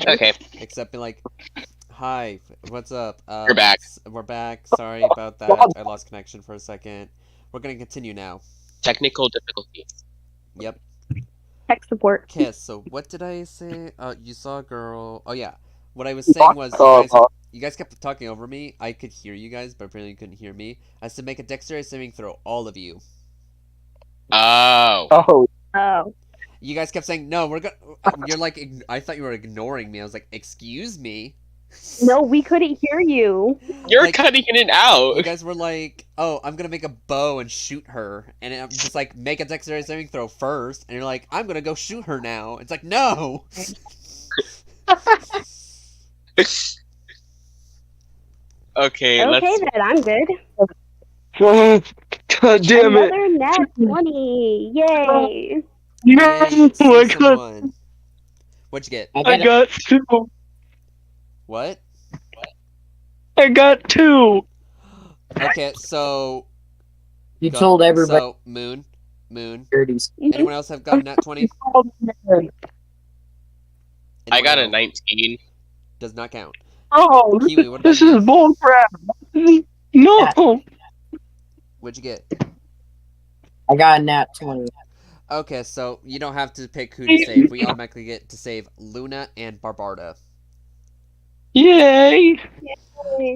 Okay, Except be like, hi, what's up? we're back. We're back. Sorry about that. I lost connection for a second. We're gonna continue now. Technical difficulty. Yep. Tech support. Okay, so what did I say? You saw a girl. Oh yeah. What I was saying was you guys kept talking over me. I could hear you guys, but apparently you couldn't hear me. I said make a dexterity saving throw, all of you. Oh. Oh. You guys kept saying no. We're gonna. You're like. I thought you were ignoring me. I was like, excuse me. No, we couldn't hear you. You're Like, cutting in and out. You guys were like, "Oh, I'm gonna make a bow and shoot her," and I'm just like, "Make a dexterity saving throw first. And you're like, "I'm gonna go shoot her now." It's like, no. Okay, let's. Okay, then I'm good. God damn it! Another nat 20. Yay. Yay, Oh my season god! one. What'd you get? I got two. What? I got two. Okay, so You told everybody. So Moon. Dirties. Anyone else have got a nat 20? I got a Anyone else? 19. Does not count. Oh, Kiwi, what this about you? is bullcrap. No. What'd you get? I got a nat 20. Okay, so you don't have to pick who to save. We automatically get to save Luna and Barbarda. Yay! I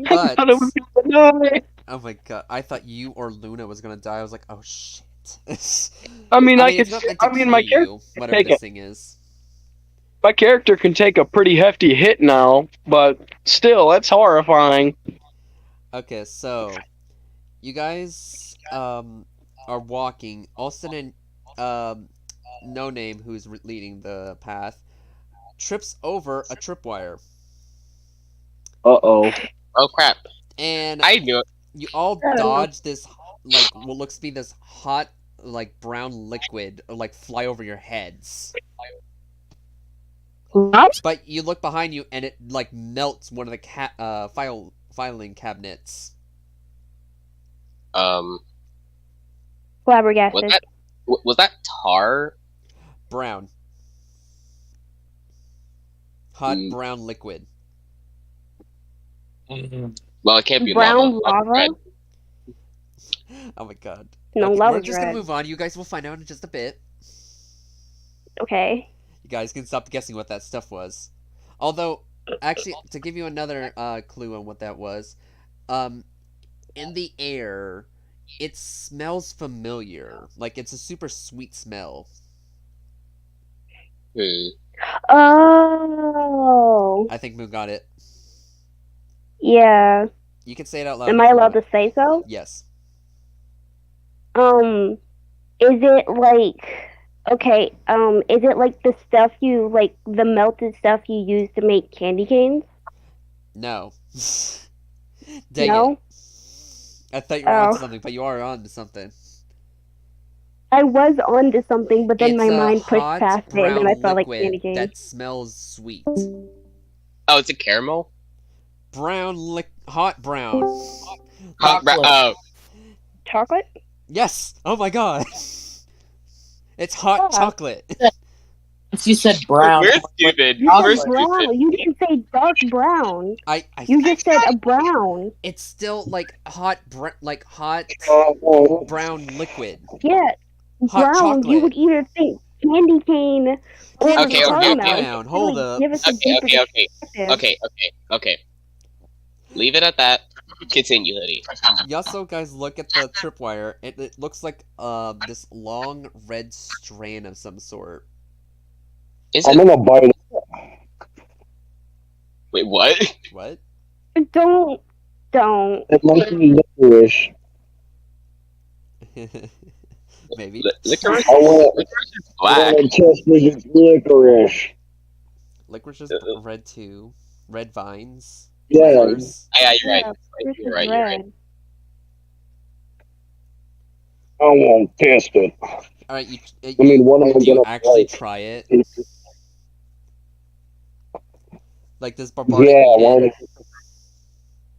But thought it was gonna die. oh my god, I thought you or Luna was gonna die. I was like, oh shit. I mean, I it's could. not meant to I mean, my kill character. you, whatever take this it. thing is. My character can take a pretty hefty hit now, but still, that's horrifying. Okay, so you guys are walking. All of a sudden, No Name, who's leading the path, trips over a tripwire, Oh. Oh crap. and I knew it. you all Oh. dodge this like what looks to be this hot like brown liquid like fly over your heads. But you look behind you and it like melts one of the filing cabinets. Was Flabbergasted. that tar? Brown. Hot Mm. brown liquid. Well, it can't be Brown lava. lava? Red. Oh my god. No, Okay, we're lava's just gonna red. move on. You guys will find out in just a bit. Okay. You guys can stop guessing what that stuff was. Although, actually, to give you another clue on what that was, in the air, it smells familiar. Like it's a super sweet smell. Oh. I think Moon got it. Yeah. You can say it out loud. Am if I you allowed want. to say so? Yes. Is it like okay, is it like the stuff like the melted stuff you use to make candy canes? No. Dang No? it. I thought you were on Oh. something, but you are on to something. I was onto something, but then It's my a mind pushed hot past it, and then I brown felt like liquid candy canes. that smells sweet. Oh, it's a caramel. Hot brown. Hot Chocolate. oh, Chocolate? Yes. Oh my god. It's hot Yeah. chocolate. You said brown. we're stupid. You We're said brown. stupid. You didn't say dark brown. I You just said a brown. it's still like hot brown liquid. Yeah. Hot Brown. chocolate. You would either think candy cane or Okay, caramel. down. Hold Really up. Give us a deeper perspective. Okay. Leave it at that. Continue, Hoodie. You also guys look at the tripwire. It looks like this long red strand of some sort. Is I'm it? gonna bite it. Wait, what? What? Don't. It might be licorice. Maybe. Licorice? I want Licorice is black. to test with licorice. Licorice is red too. Red vines. Yeah. Flowers. Yeah, you're right. This You're is right. You're right. red. I won't test it. All right. I mean, what am I do you gonna actually like? try it? It's- Like this Barbarda Yeah, eat why it? don't-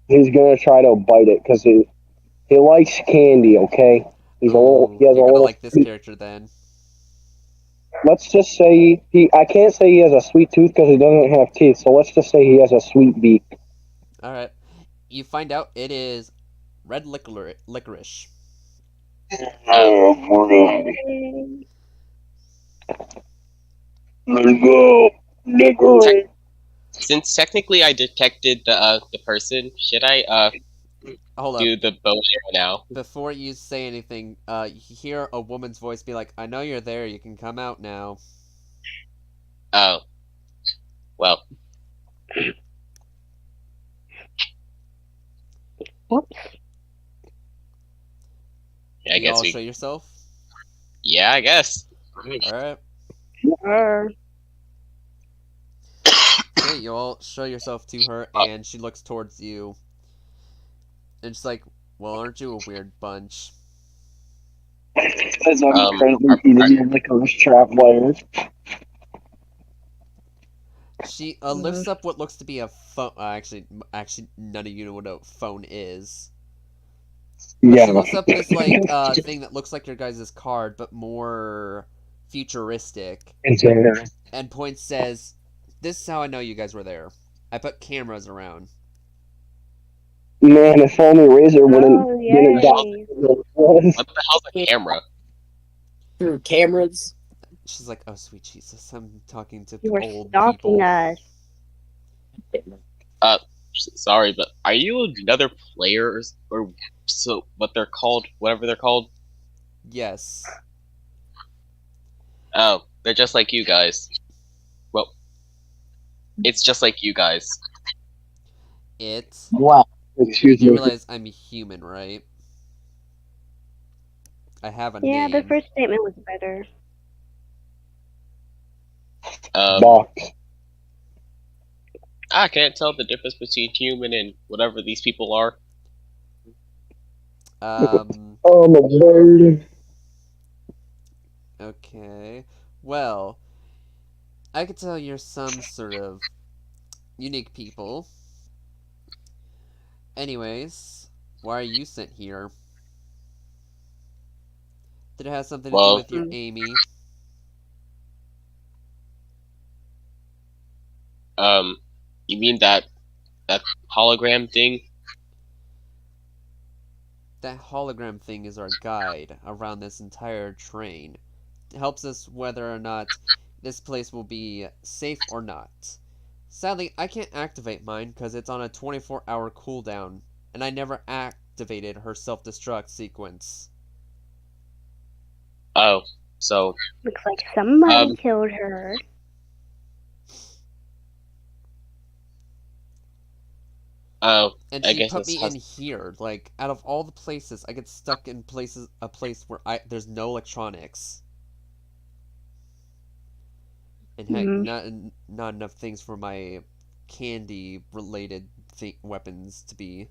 he's gonna try to bite it because he likes candy. Okay, he has a You're little. gonna like this character then. let's just say I can't say he has a sweet tooth because he doesn't have teeth. So let's just say he has a sweet beak. All right. You find out it is red licorice. Let's go, Nickelodeon. Since technically I detected the person, should I Hold up. do the bow and arrow now? Before you say anything, you hear a woman's voice be like, "I know you're there. You can come out now." Oh, well, Whoops. I You guess all we. show yourself. Yeah, I guess. All right. Sure. Okay, you all show yourself to her, and she looks towards you, and she's like, "Well, aren't you a weird bunch?" Because I'm Um, currently are- eating your licorice trap players. She lifts up what looks to be a phone. Actually, none of you know what a phone is. But Yeah. she lifts up this like thing that looks like your guys' card, but more futuristic, and points says, "This is how I know you guys were there. I put cameras around." Man, if only Razor wouldn't Oh, didn't die. yay. what the hell's a camera? Through cameras. She's like, "Oh, sweet Jesus, I'm talking to You were old stalking people." us. Sorry, but are you another player or so what they're called? Whatever they're called. Yes. Oh, they're just like you guys. Well, it's just like you guys. It. What? Excuse You me. realize I'm human, right? I have a Yeah, the name. first statement was better. Box. I can't tell the difference between human and whatever these people are. Oh, I'm a bird. Okay. Well, I could tell you're some sort of unique people. Anyways, why are you sent here? Did it have something to do Well, with your Amy? You mean that hologram thing? That hologram thing is our guide around this entire train. It helps us whether or not this place will be safe or not. Sadly, I can't activate mine because it's on a 24-hour cooldown, and I never activated her self-destruct sequence. Oh, so Looks like somebody Um, killed her. oh, And I she guess put that's me how- in here. Like, out of all the places, I get stuck in a place where there's no electronics. And heck, not enough things for my candy-related weapons to be.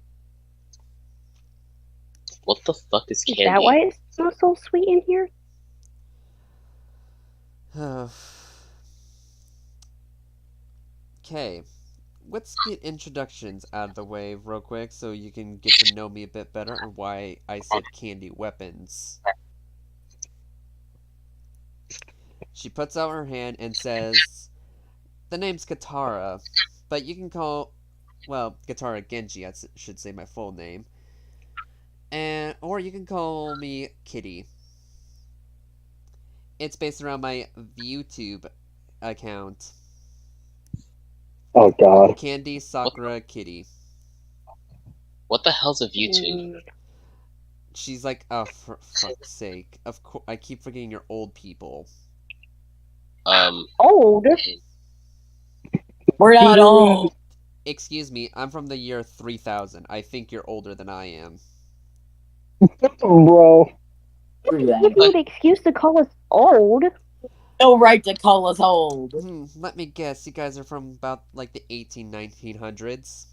What the fuck is Is candy? that why it smells so sweet in here? Okay, let's get introductions out of the way real quick so you can get to know me a bit better and why I said candy weapons. She puts out her hand and says, "The name's Katara, but you can call, well, Katara Genji, I should say my full name. Or you can call me Kitty. It's based around my ViewTube account. Oh God. Candy Sakura Kitty." What the hell's a YouTube? She's like, "Oh, for fuck's sake. Of course, I keep forgetting you're old people." Old? We're not old. Excuse me, I'm from the year 3000. I think you're older than I am. Bro. Screw Give that. you an excuse to call us old. No right to call us old. Let me guess, you guys are from about, like, the 1900s?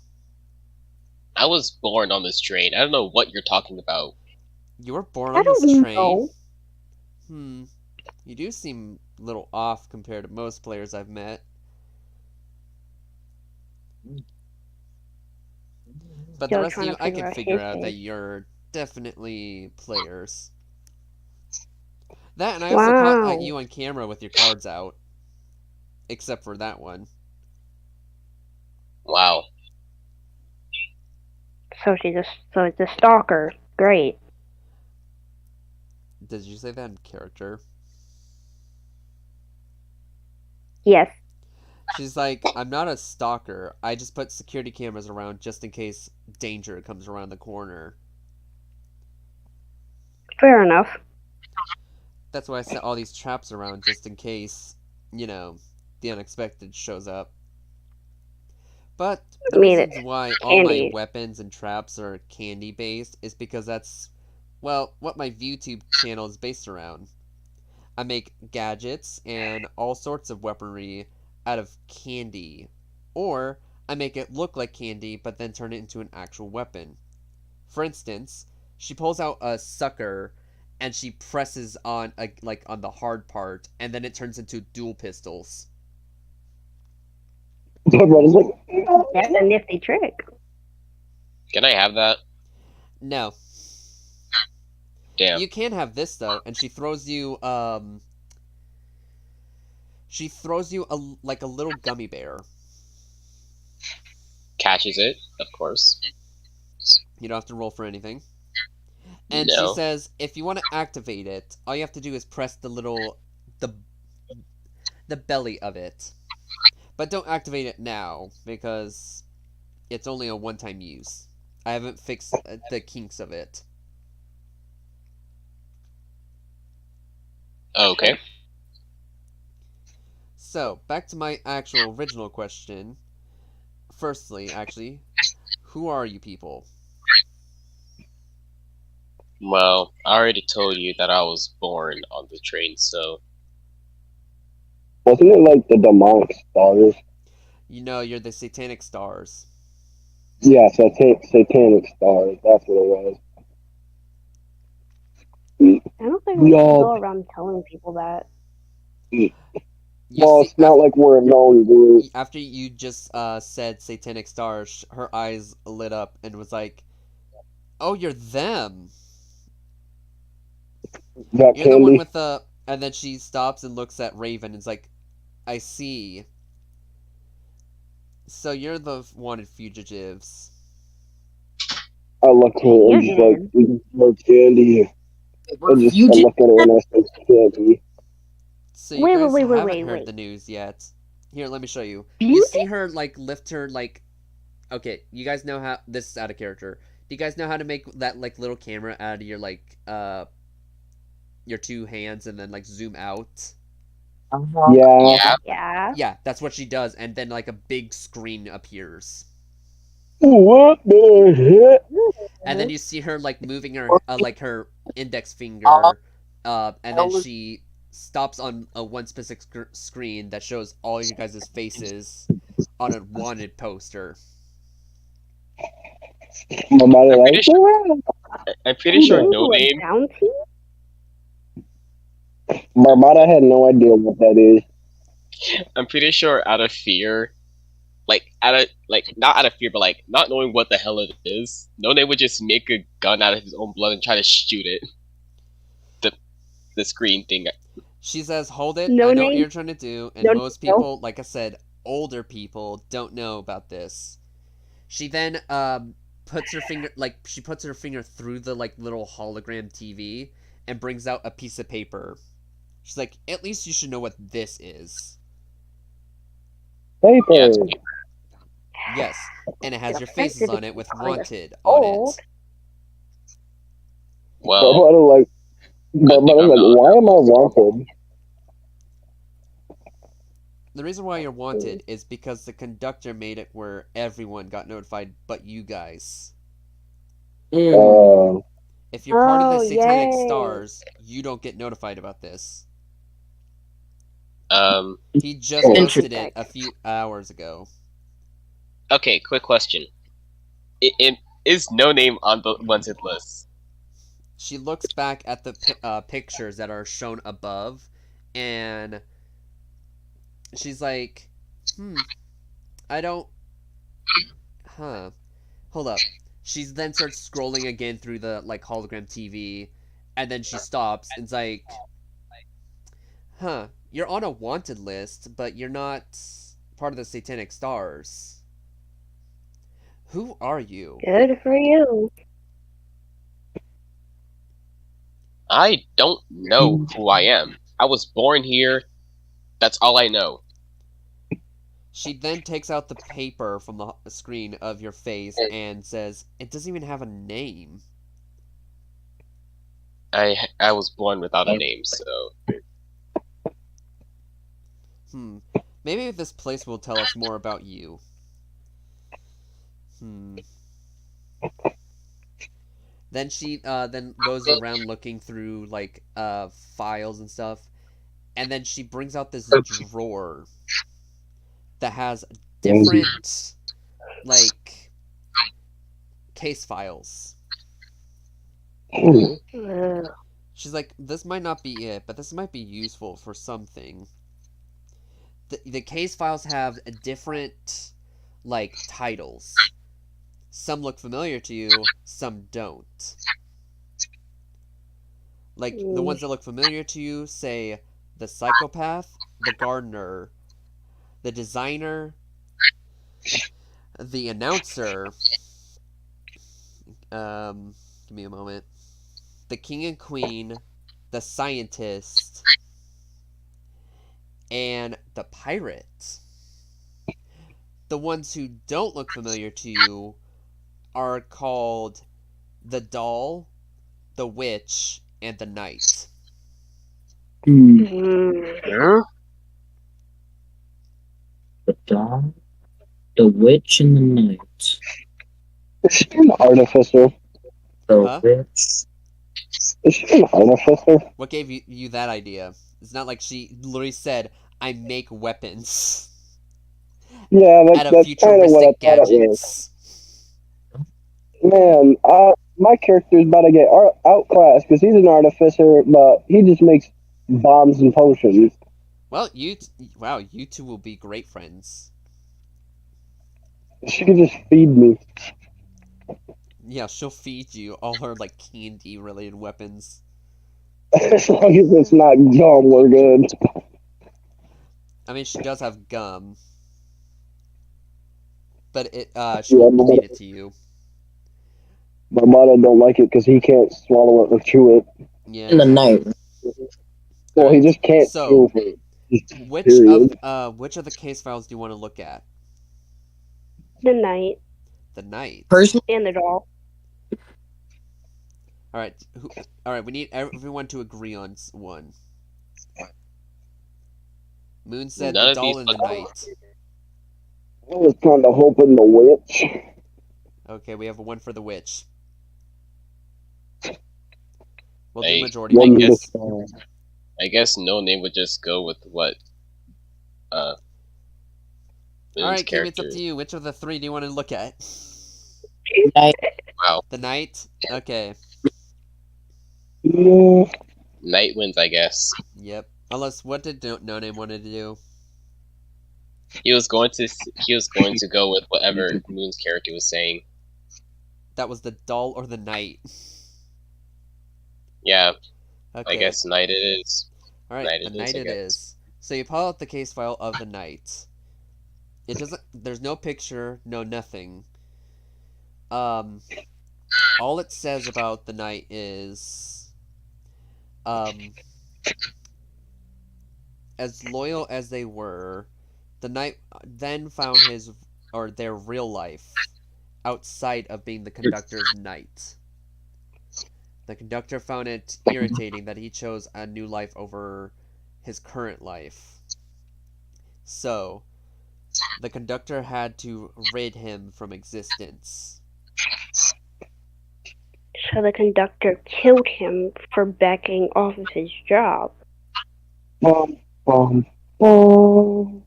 I was born on this train. I don't know what you're talking about. You were born I on this don't train? know. You do seem a little off compared to most players I've met. But the Still rest of trying you, to I figure can out figure his out that name. you're definitely players. That, and I also caught Wow. you on camera with your cards out. Except for that one. Wow. So so it's a stalker. Great. Did you say that in character? Yes. She's like, I'm not a stalker. I just put security cameras around just in case danger comes around the corner. Fair enough. That's why I set all these traps around just in case, you know, the unexpected shows up. But the I mean, reasons why all my candy. weapons and traps are candy based is because that's, well, what my ViewTube channel is based around. I make gadgets and all sorts of weaponry out of candy. Or I make it look like candy but then turn it into an actual weapon. For instance, she pulls out a sucker and she presses on on the hard part and then it turns into dual pistols. Everybody's like, That's a nifty trick. Can I have that? No. Damn. You can have this though, and she throws you like a little gummy bear. Catches it, of course. You don't have to roll for anything. And No. she says if you want to activate it, all you have to do is press the belly of it. But don't activate it now because it's only a one-time use. I haven't fixed the kinks of it. Okay. So, back to my actual original question. Firstly, actually, who are you people? Well, I already told you that I was born on the train, so wasn't it like the demonic stars? You know, you're the Satanic Stars. Yeah, satanic stars. That's what it was. I don't think we should Y'all- go around telling people that. You Well, see- it's not like we're a known group. after you just said Satanic Stars, her eyes lit up and was like, "Oh, you're them. Got You're the one candy. with the." And then she stops and looks at Raven and is like, "I see. So you're the wanted fugitives." I look at her and just like, we just smell candy. I look at her and I say candy. So you Wait, guys wait, wait, haven't wait, heard wait. the news yet. Here, let me show you. Do You you see her like lift her like. Okay, you guys know how this is out of character. Do you guys know how to make that like little camera out of your like your two hands and then like zoom out? Yeah. yeah. Yeah. Yeah, that's what she does, and then like a big screen appears, What the heck? and then you see her like moving her like her index finger, and then she stops on a one specific screen that shows all you guys' faces on a wanted poster. My mother I'm like, pretty sure- I'm pretty sure Ooh, No a Name. bounty? Barbada had no idea what that is. I'm pretty sure out of fear, not out of fear, but like not knowing what the hell it is, No Name would just make a gun out of his own blood and try to shoot it. The screen thing. She says, "Hold it. No I know what name. you're trying to do." And No most name. people, like I said, older people don't know about this. She then puts her finger through the like little hologram TV and brings out a piece of paper. She's like, "At least you should know what this is." Paper. Yeah, it's paper. Yes, and it has The your fact faces that on it with it's called wanted on old. it. Well, Barbada's like, why am I wanted? The reason why you're wanted is because the conductor made it where everyone got notified but you guys. If you're part of the Oh, Satanic yay. Stars, you don't get notified about this. um, He just posted it a few hours ago. okay. Quick question: Is No Name on the wanted list? She looks back at the pictures that are shown above, and she's like, I don't... Huh. Hold up. She then starts scrolling again through the, like, hologram TV, and then she stops and's like, Huh. You're on a wanted list, but you're not part of the Satanic Stars. Who are you? Good for you. I don't know who I am. I was born here. That's all I know. She then takes out the paper from the screen of your face and says, "It doesn't even have a name." I was born without a name, so Maybe this place will tell us more about you. Then she then goes around looking through like files and stuff, and then she brings out this drawer that has different like case files. Ugh. She's like, "This might not be it, but this might be useful for something." The case files have different like titles. Some look familiar to you, some don't. Like the ones that look familiar to you say the psychopath, the gardener, the designer, the announcer, give me a moment, the king and queen, the scientist, and the pirate. The ones who don't look familiar to you are called the doll, the witch, and the knight. Mm. The doll, the witch, and the knight. Is she an artificer? The Huh? witch. Is she an artificer? What gave you that idea? It's not like she literally said, "I make weapons." Yeah, Out of that's kind of what I futuristic thought it was. gadgets. Man, my character's about to get outclassed because he's an artificer, but he just makes bombs and potions. Well, you two will be great friends. She can just feed me. Yeah, she'll feed you all her like candy related weapons. As long as it's not gum, we're good. I mean, she does have gum, but she Yeah, won't feed it to you. my mother don't like it because he can't swallow it or chew it. Yeah. And the knight. Well, he just can't So, chew it. which Period. of the case files do you want to look at? The knight The knight. Personally, and the doll. All right. All right. We need everyone to agree on one. Moon said None the of doll these and the look- knight. I was kind of hoping the witch. Okay, we have one for the witch. We'll Hey, do majority One votes. I guess No Name would just go with what All Moon's right, Kim, it's character. up to you. Which of the three do you want to look at? knight. Wow. The knight. Okay. Yeah. Night wins, I guess. Yep. Unless, what did No Name wanted to do? He was going to go with whatever Moon's character was saying. That was the doll or the knight. Yeah, Okay. I guess Night it is. All right, Knight the it is, knight I it guess. is. So you pull out the case file of the knight. It doesn't. There's no picture, no nothing. All it says about the knight is, as loyal as they were, the knight then found their real life outside of being the conductor's knight. The conductor found it irritating that he chose a new life over his current life. So, the conductor had to rid him from existence. So the conductor killed him for backing off of his job. Bum, bum, bum.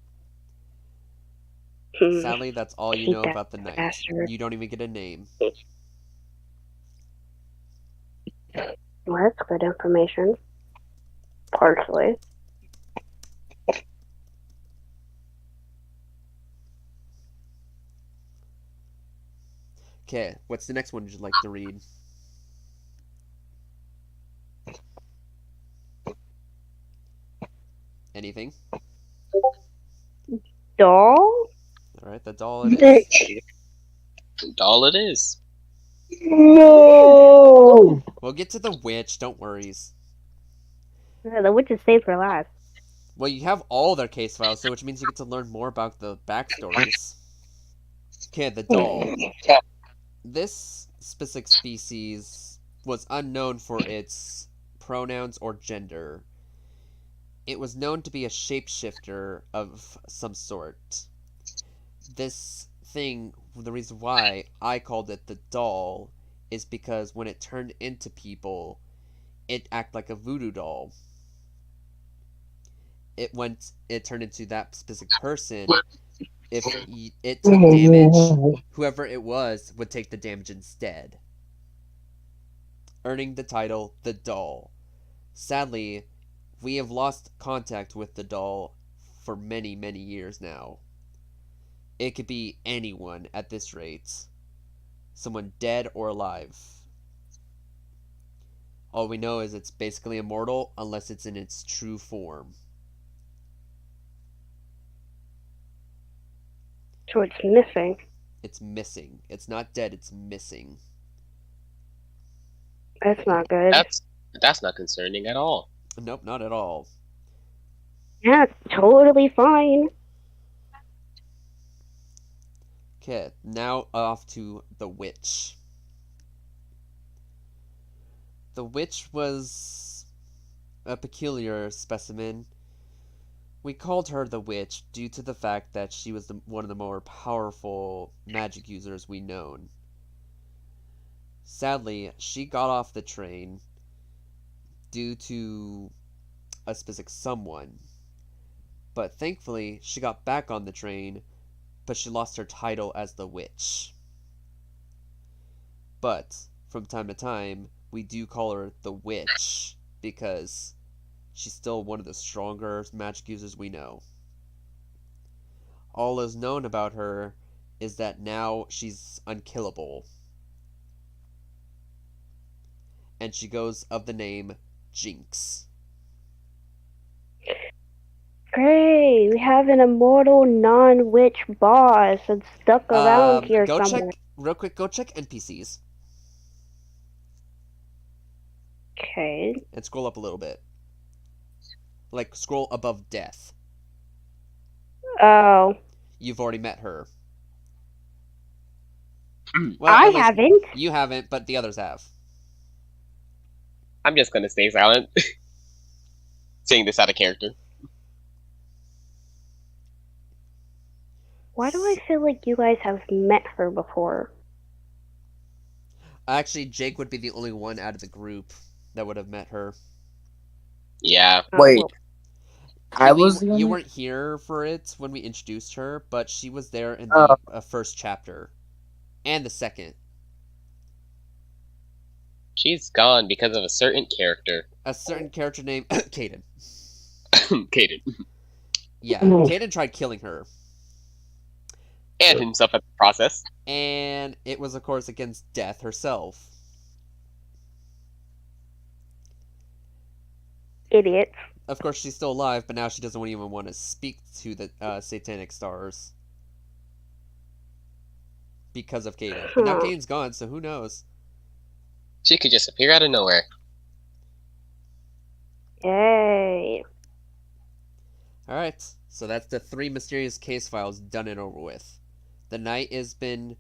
Sadly, that's all you Hate know that about the knight. bastard. You don't even get a name. Well, that's good information. Partially. Okay, what's the next one you'd like to read? Anything? Doll? Alright, the doll it is. All it is. No. We'll get to the witch, don't worry. The witch is saved for last. Well, you have all their case files, so which means you get to learn more about the backstories. Okay, the doll. This specific species was unknown for its pronouns or gender. It was known to be a shapeshifter of some sort. This thing, the reason why I called it the doll, is because when it turned into people, it acted like a voodoo doll. It turned into that specific person. If it took damage, whoever it was would take the damage instead, earning the title the doll. Sadly, we have lost contact with the doll for many, many years now. It could be anyone at this rate. Someone dead or alive. All we know is it's basically immortal unless it's in its true form. So it's missing. It's missing. It's not dead, it's missing. That's not good. That's not concerning at all. Nope, not at all. Yeah, it's totally fine. Okay, now off to the witch. The witch was a peculiar specimen. We called her the witch due to the fact that she was one of the more powerful magic users we known. Sadly, she got off the train due to a specific someone. But thankfully, she got back on the train, but she lost her title as the witch. But, from time to time, we do call her the witch, because she's still one of the stronger magic users we know. All is known about her is that now she's unkillable. And she goes of the name Jinx. Great, we have an immortal non-witch boss that's stuck around here go somewhere. go check NPCs. Okay. And scroll up a little bit. Like, scroll above death. Oh. You've already met her. I at least haven't. You haven't, but the others have. I'm just gonna stay silent. Saying this out of character. Why do I feel like you guys have met her before? Actually, Jake would be the only one out of the group that would have met her. Yeah. Wait. well, I was the You only- weren't here for it when we introduced her, but she was there in the first chapter. And the second. She's gone because of a certain character. A certain character named Kaden. Kaden. Yeah, Kaden tried killing her. And himself at the process. And it was, of course, against Death herself. idiot. Of course, she's still alive, but now she doesn't even want to speak to the Satanic Stars. Because of Kaden. But now Kaden's gone, so who knows? She could just appear out of nowhere. Yay. Alright, so that's the 3 mysterious case files done and over with. The night has been...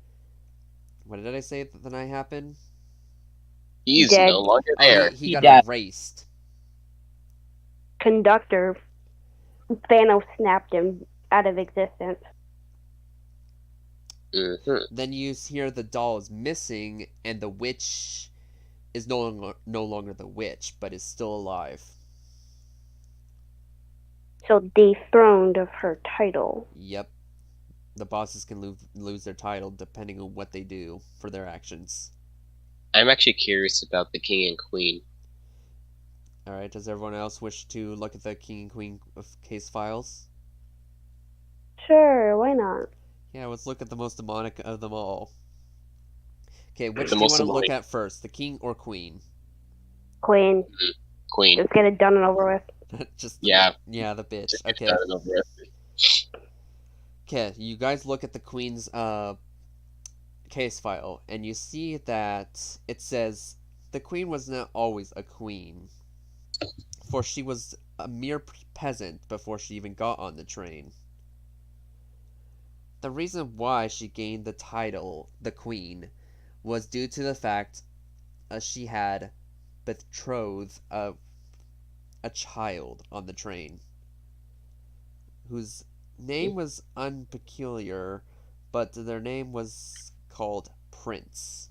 What did I say that the night happened? He's Dead. no longer there. He He got died. erased. Conductor. Thanos snapped him out of existence. Then you hear the doll is missing, and the witch is no longer the witch, but is still alive. So dethroned of her title. Yep. The bosses can lose their title depending on what they do for their actions. I'm actually curious about the king and queen. Alright, does everyone else wish to look at the King and Queen of case files? Sure, why not? Yeah, let's look at the most demonic of them all. Okay, which The do you most want to look demonic. at first, the king or queen? Queen. Queen. Let's get it done and over with. Just Yeah. yeah, the bitch. Just get Okay. started over with. Okay, you guys look at the queen's case file, and you see that it says the queen was not always a queen, for she was a mere peasant before she even got on the train. The reason why she gained the title the queen was due to the fact she had betrothed a child on the train, whose name was unpeculiar, but their name was called Prince.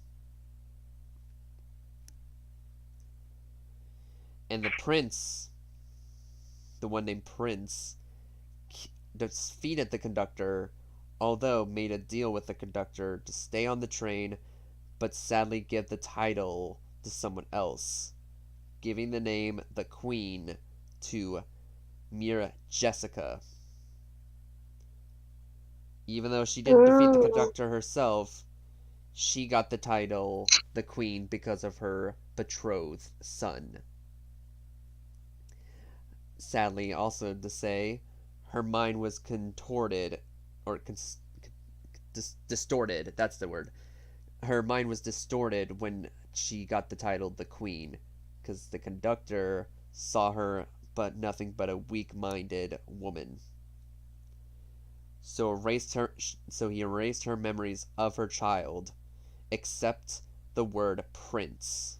And the prince, the one named Prince, defeated the conductor, although made a deal with the conductor to stay on the train, but sadly give the title to someone else, giving the name the Queen to Mira Jessica. Even though she didn't defeat the conductor herself, she got the title the Queen because of her betrothed son. Sadly, also to say, her mind was contorted, or distorted, that's the word. Her mind was distorted when she got the title the Queen, because the conductor saw her but nothing but a weak-minded woman. So he erased her memories of her child, except the word Prince.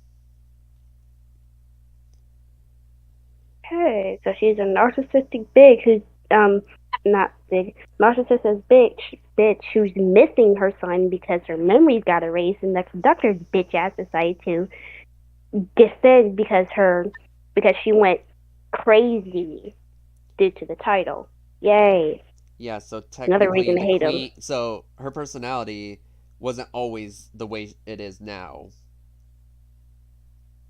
Okay, so she's a narcissistic bitch who's not big, narcissistic bitch who's missing her son because her memories got erased, and the conductor's bitch ass decided to descend because she went crazy due to the title. Yay! Yeah, so Another technically reason to the hate queen. So her personality wasn't always the way it is now.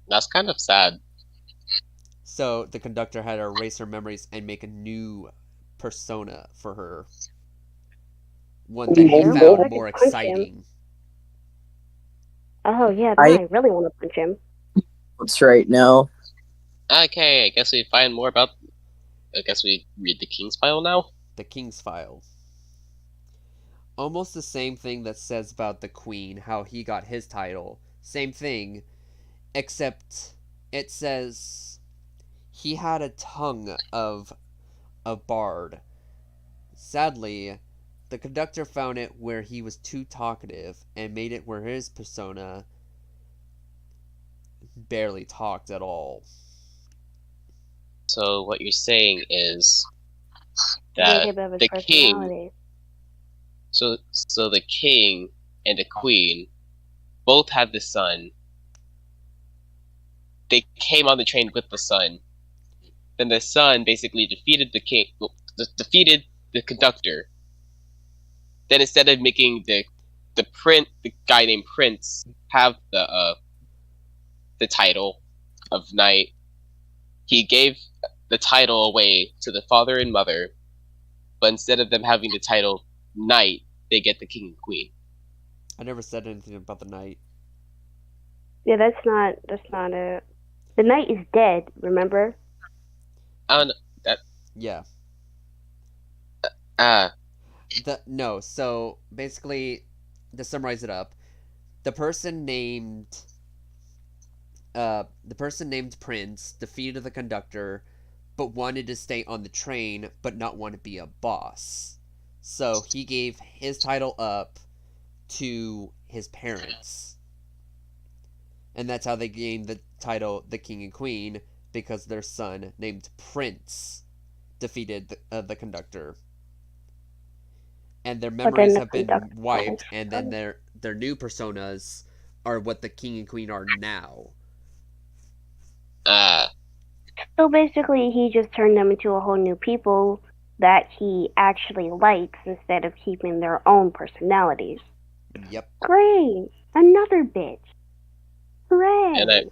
That's kind of sad. So the conductor had to erase her memories and make a new persona for her. One that he Yeah, found I could more punch him. exciting. Oh yeah, then I really want to punch him. That's right now. Okay, I guess we find more about. I guess we read the King's File now. The King's File. Almost the same thing that says about the Queen, how he got his title. Same thing, except it says he had a tongue of a bard. Sadly, the conductor found it where he was too talkative and made it where his persona barely talked at all. So what you're saying is Negative that of his the king, personality. so the king and the queen both had the son. They came on the train with the son. Then the son basically defeated the king, defeated the conductor. Then instead of making the guy named Prince have the title of knight, he gave the title away to the father and mother. But instead of them having the title knight, they get the king and queen. I never said anything about the knight. Yeah, that's not it. The knight is dead, remember? Yeah. Ah, No, so basically, to summarize it up, the person named Prince defeated the conductor, but wanted to stay on the train, but not want to be a boss. So he gave his title up to his parents. And that's how they gained the title the King and Queen, because their son, named Prince, defeated the conductor. And their memories have been wiped, and then their new personas are what the King and Queen are now. So basically, he just turned them into a whole new people that he actually likes instead of keeping their own personalities. Yep. Great! Another bitch. Hooray!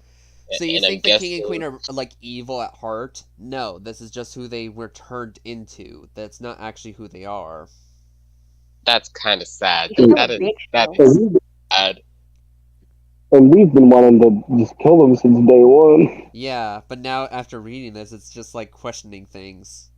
So you think the King and Queen are like evil at heart? No, this is just who they were turned into. That's not actually who they are. That's kind of sad. He's a That bitch, is sad. And we've been wanting to just kill them since day one. Yeah, but now after reading this, it's just like questioning things.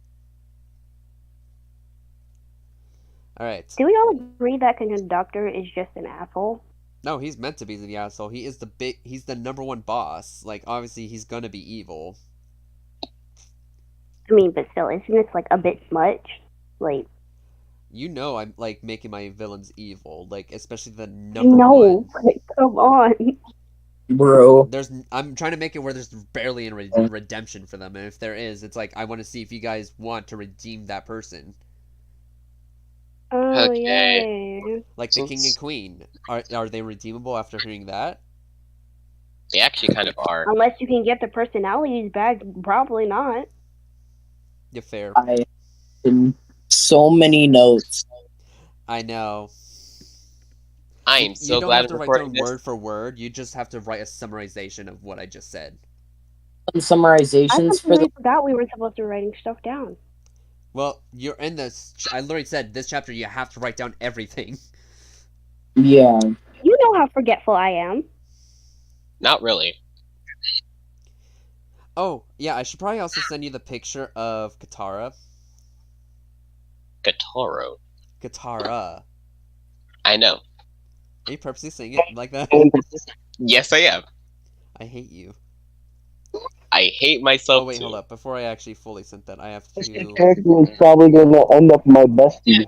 All right. Do we all agree that the conductor is just an asshole? No, he's meant to be the asshole. He is he's the number one boss. Like, obviously, he's gonna be evil. I mean, but still, isn't this like a bit much? Like, You know, I'm like making my villains evil, like especially the number no, one. but come on. Bro. I'm trying to make it where there's barely any redemption for them, and if there is, it's like I want to see if you guys want to redeem that person, Oh Okay. yeah. like the king and queen. Are they redeemable after hearing that? They actually kind of are. Unless you can get the personalities back, probably not. Yeah, fair. I in so many notes. I know. I am You so don't glad have I'm to write recording down this. word for word. You just have to write a summarization of what I just said. I Summarizations for completely the forgot we were supposed to be writing stuff down. Well, you're in this. I literally said this chapter. You have to write down everything. yeah. You know how forgetful I am. Not really. Oh yeah, I should probably also send you the picture of Katara. Katoro. Katara. I know. Are you purposely saying it like that? Yes, I am. I hate you. I hate myself Oh wait, too. hold up. Before I actually fully sent that, I have This to. character is probably gonna end up my bestie.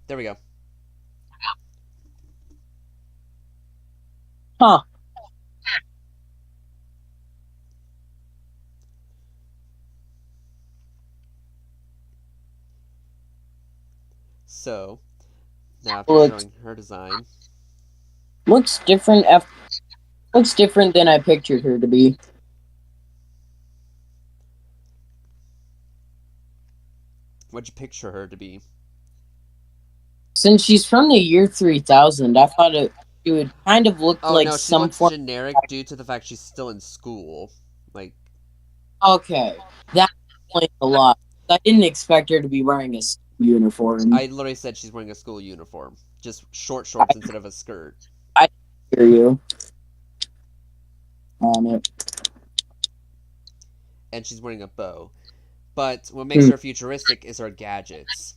There we go. Huh. So now after Looks showing her design, looks different looks different than I pictured her to be. what'd you picture her to be? Since she's from the year 3000, I thought it would kind of look Oh like no, she some looks form. generic due to the fact she's still in school. Like, Okay, that explains a lot. I didn't expect her to be wearing a uniform. I literally said she's wearing a school uniform, just short shorts instead of a skirt. I hear you on it. And she's wearing a bow. But what makes her futuristic is her gadgets.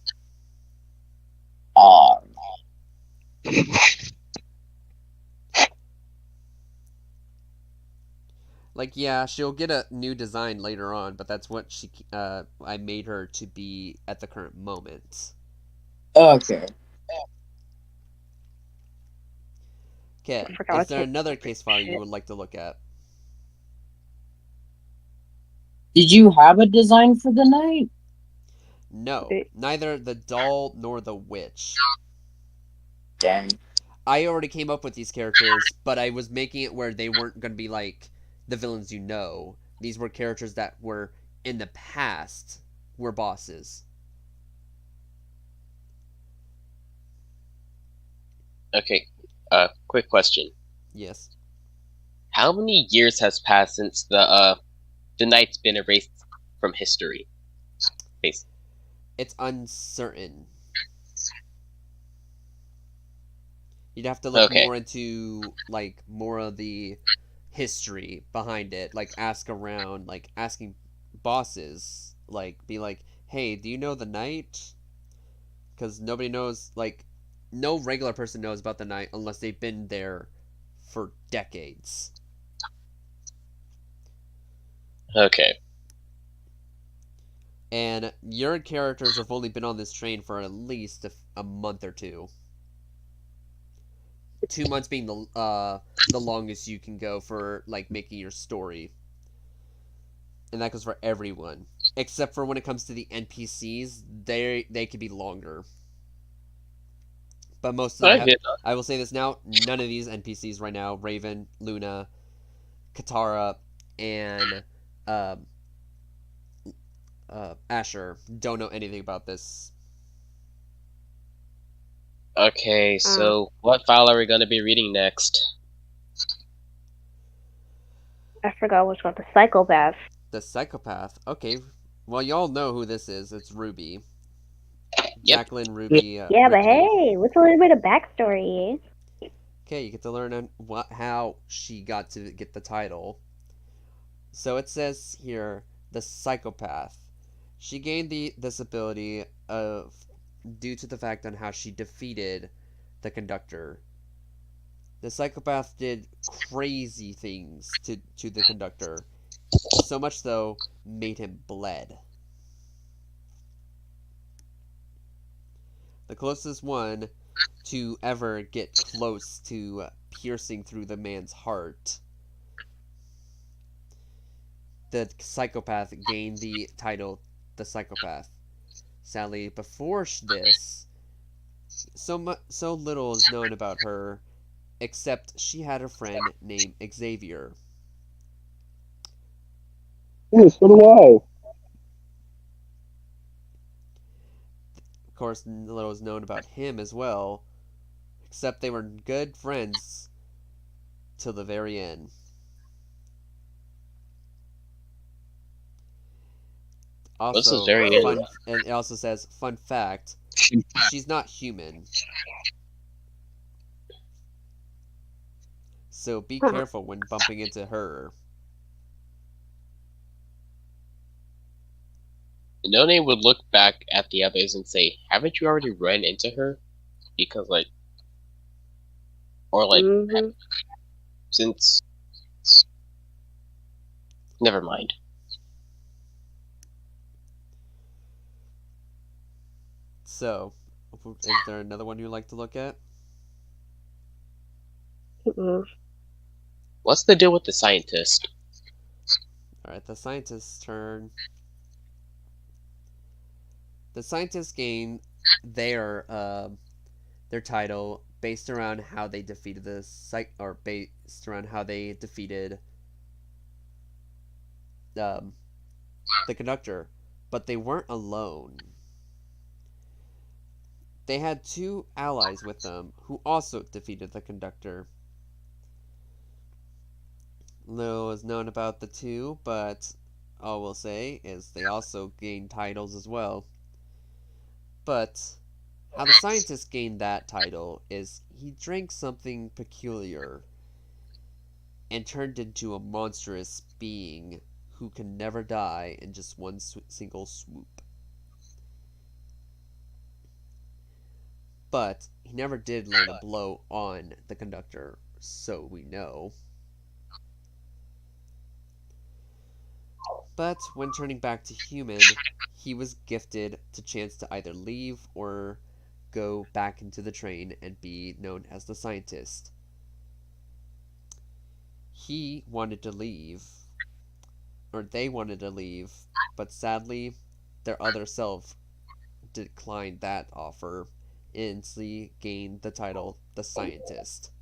Like, yeah, she'll get a new design later on, but that's what I made her to be at the current moment. Okay. Okay, I forgot is there to- another case file you would like to look at? Did you have a design for the knight? No, neither the doll nor the witch. Dang. I already came up with these characters, but I was making it where they weren't going to be like the villains you know. These were characters that were in the past were bosses. Okay. Quick question. Yes. How many years has passed since the knight's been erased from history? Basically. It's uncertain. You'd have to look more into like more of the history behind it, like ask around, like asking bosses, like be like, "Hey, do you know the knight?" Because nobody knows, like, no regular person knows about the knight unless they've been there for decades. Okay. And your characters have only been on this train for at least a month or two. 2 months being the longest you can go for like making your story, and that goes for everyone except for when it comes to the NPCs. They could be longer, but most of them I will say this now: none of these NPCs right now, Raven, Luna, Katara, and Asher, don't know anything about this. Okay, so what file are we going to be reading next? I forgot what's called the psychopath. The psychopath. Okay, well y'all know who this is. It's Ruby. Yep. Jacqueline Ruby. Yeah, but Rickety. hey, what's a little bit of backstory? Okay, you get to learn on how she got to get the title. So it says here, the psychopath. She gained this ability due to the fact on how she defeated the conductor. The psychopath did crazy things to the conductor, so much so made him bled. The closest one to ever get close to piercing through the man's heart. The psychopath gained the title the psychopath. Sadly, before this, so little is known about her, except she had a friend named Xavier. Yeah, so do I. Of course, little is known about him as well, except they were good friends till the very end. Also, is very fun, and it also says, fun fact, she's not human. So be careful when bumping into her. No Name would look back at the others and say, haven't you already run into her? Because, like, or like, since, never mind. So, is there another one you'd like to look at? What's the deal with the scientist? Alright, the scientist's turn. The scientists gain their title based around how they defeated based around how they defeated the conductor, but they weren't alone. They had two allies with them who also defeated the conductor. Little is known about the two, but all we'll say is they also gained titles as well. But how the scientist gained that title is he drank something peculiar and turned into a monstrous being who can never die in just one single swoop. But he never did land a blow on the conductor, so we know. But when turning back to human, he was gifted the chance to either leave or go back into the train and be known as the scientist. He wanted to leave, or they wanted to leave, but sadly, their other self declined that offer and instantly gained the title the scientist.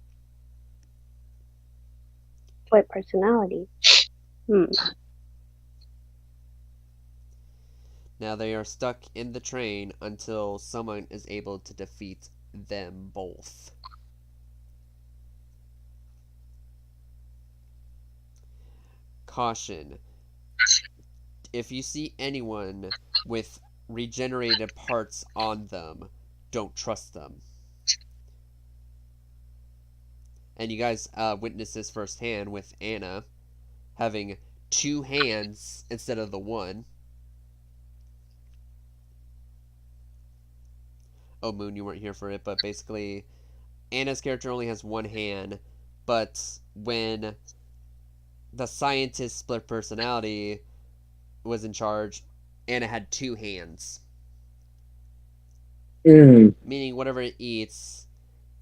What personality? Now they are stuck in the train until someone is able to defeat them both. Caution. If you see anyone with regenerated parts on them, don't trust them. And you guys witnessed this firsthand with Anna having two hands instead of the one. Oh, Moon, you weren't here for it, but basically, Anna's character only has one hand, but when the scientist split personality was in charge, Anna had two hands. Meaning whatever it eats,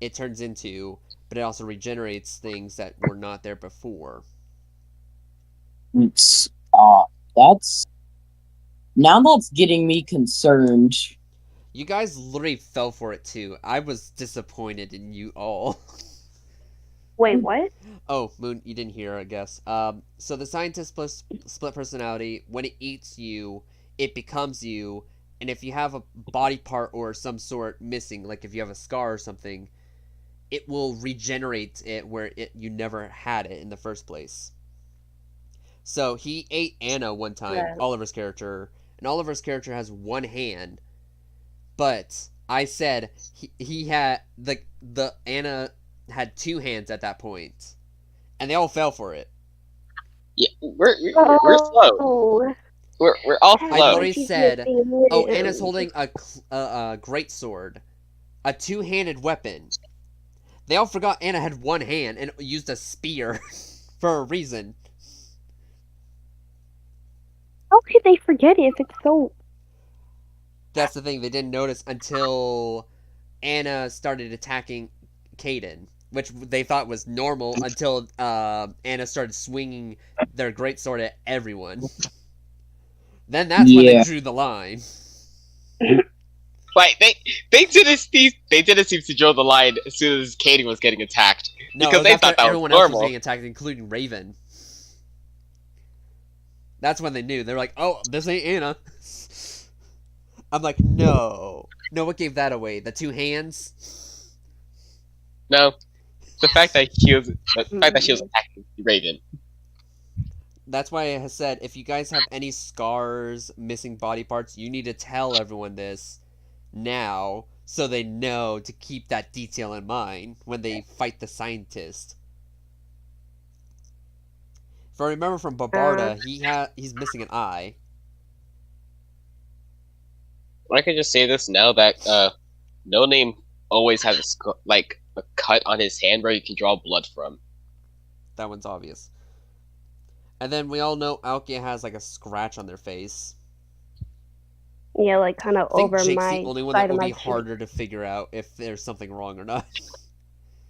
it turns into, but it also regenerates things that were not there before. That's getting me concerned. You guys literally fell for it too. I was disappointed in you all. Wait, what? Oh, Moon, you didn't hear, I guess. So the scientist split personality, when it eats you, it becomes you, and if you have a body part or some sort missing, like if you have a scar or something, it will regenerate it where you never had it in the first place. So he ate Anna one time, Yeah. Oliver's character, and Oliver's character has one hand, But I said he had the Anna had 2 hands at that point, and they all fell for it. Yeah, we're slow. Oh, We're all I slow. literally she's said, missing "Oh, limbs. Anna's holding a great sword, a 2-handed weapon." They all forgot Anna had 1 hand and used a spear for a reason. How could they forget it if it's so? That's the thing, they didn't notice until Anna started attacking Caden, which they thought was normal until Anna started swinging their greatsword at everyone. Then that's when they Yeah. drew the line. Like they didn't seem to draw the line as soon as Katie was getting attacked No, it because was they after thought that was everyone else was normal. being attacked, including Raven. That's when they knew. They were like, "Oh, this ain't Anna." I'm like, no. No, what gave that away? The 2 hands? No, the fact that she was attacking Raven. That's why I said, if you guys have any scars, missing body parts, you need to tell everyone this now so they know to keep that detail in mind when they fight the scientist. If I remember from Babarda, he's missing an eye. I could just say this now that No Name always has a cut on his hand where you can draw blood from. That one's obvious. And then we all know Alkia has like a scratch on their face. Yeah, like kind of I think over Jake's my the only one side that of will my be cheek. harder to figure out if there's something wrong or not.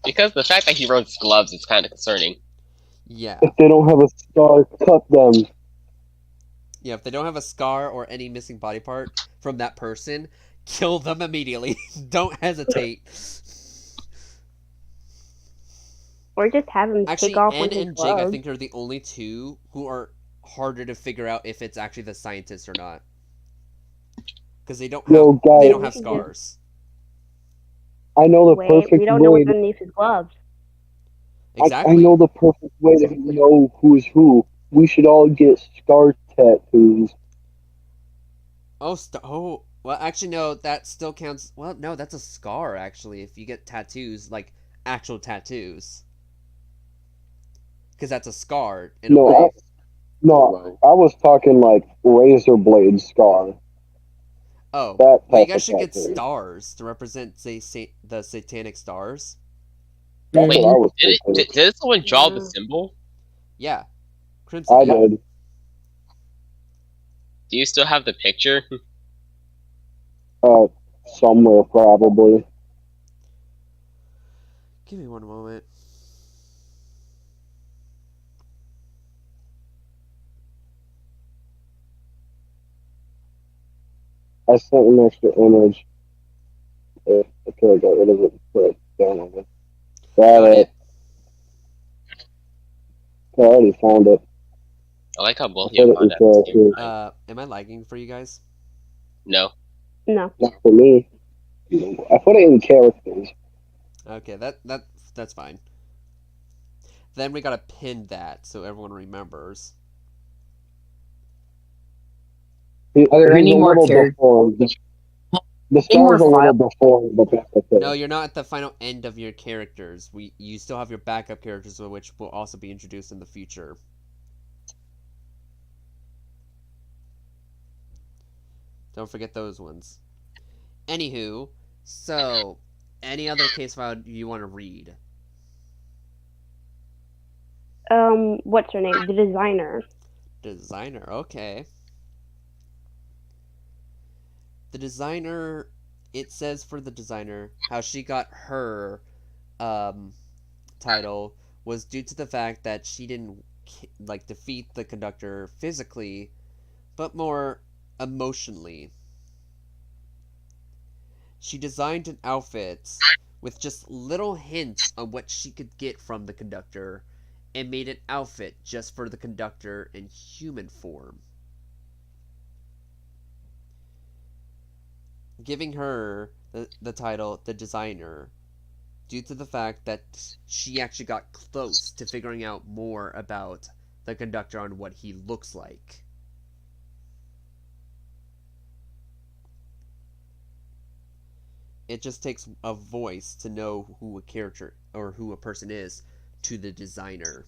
Because the fact that he wrote gloves is kind of concerning. Yeah. If they don't have a scar, cut them. Yeah, if they don't have a scar or any missing body part from that person, kill them immediately. Don't hesitate. Or just have him Actually, take off N with his and Jake, I gloves. think, are the only 2 who are harder to figure out if it's actually the scientist or not. Because they don't Yo, guys, have scars. I know the Wait, perfect we don't know way. what's underneath his gloves. Exactly. I know the perfect way to know who's who. We should all get scar tattoos. Well, actually, no, that still counts. Well, no, that's a scar, actually, if you get tattoos, like actual tattoos. Because that's a scar, in a way. I was talking like razor blade scar. Oh, That well, you type guys of should get tattoo. stars to represent, say, the satanic stars. That's Wait, what I was thinking. did someone draw the symbol? Yeah. Crimson. I yeah. did. Do you still have the picture? Somewhere probably. Give me one moment. I sent an extra image. I could have got rid of it and put it down on it. Got it. I already found it. I like how both I of you put found it that. in here. Am I lagging for you guys? No. No. Not for me. I put it in characters. Okay, that's fine. Then we gotta pin that so everyone remembers. Are there any more characters? The Any more star's a little file- before, but that's okay. No, you're not at the final end of your characters. You still have your backup characters, which will also be introduced in the future. Don't forget those ones. Anywho, so any other case file you want to read? What's her name? The designer. Designer, okay. The designer, it says for the designer how she got her title was due to the fact that she didn't defeat the conductor physically, but more emotionally. She designed an outfit with just little hints on what she could get from the conductor and made an outfit just for the conductor in human form, giving her the title the designer due to the fact that she actually got close to figuring out more about the conductor on what he looks like. It just takes a voice to know who a character or who a person is to the designer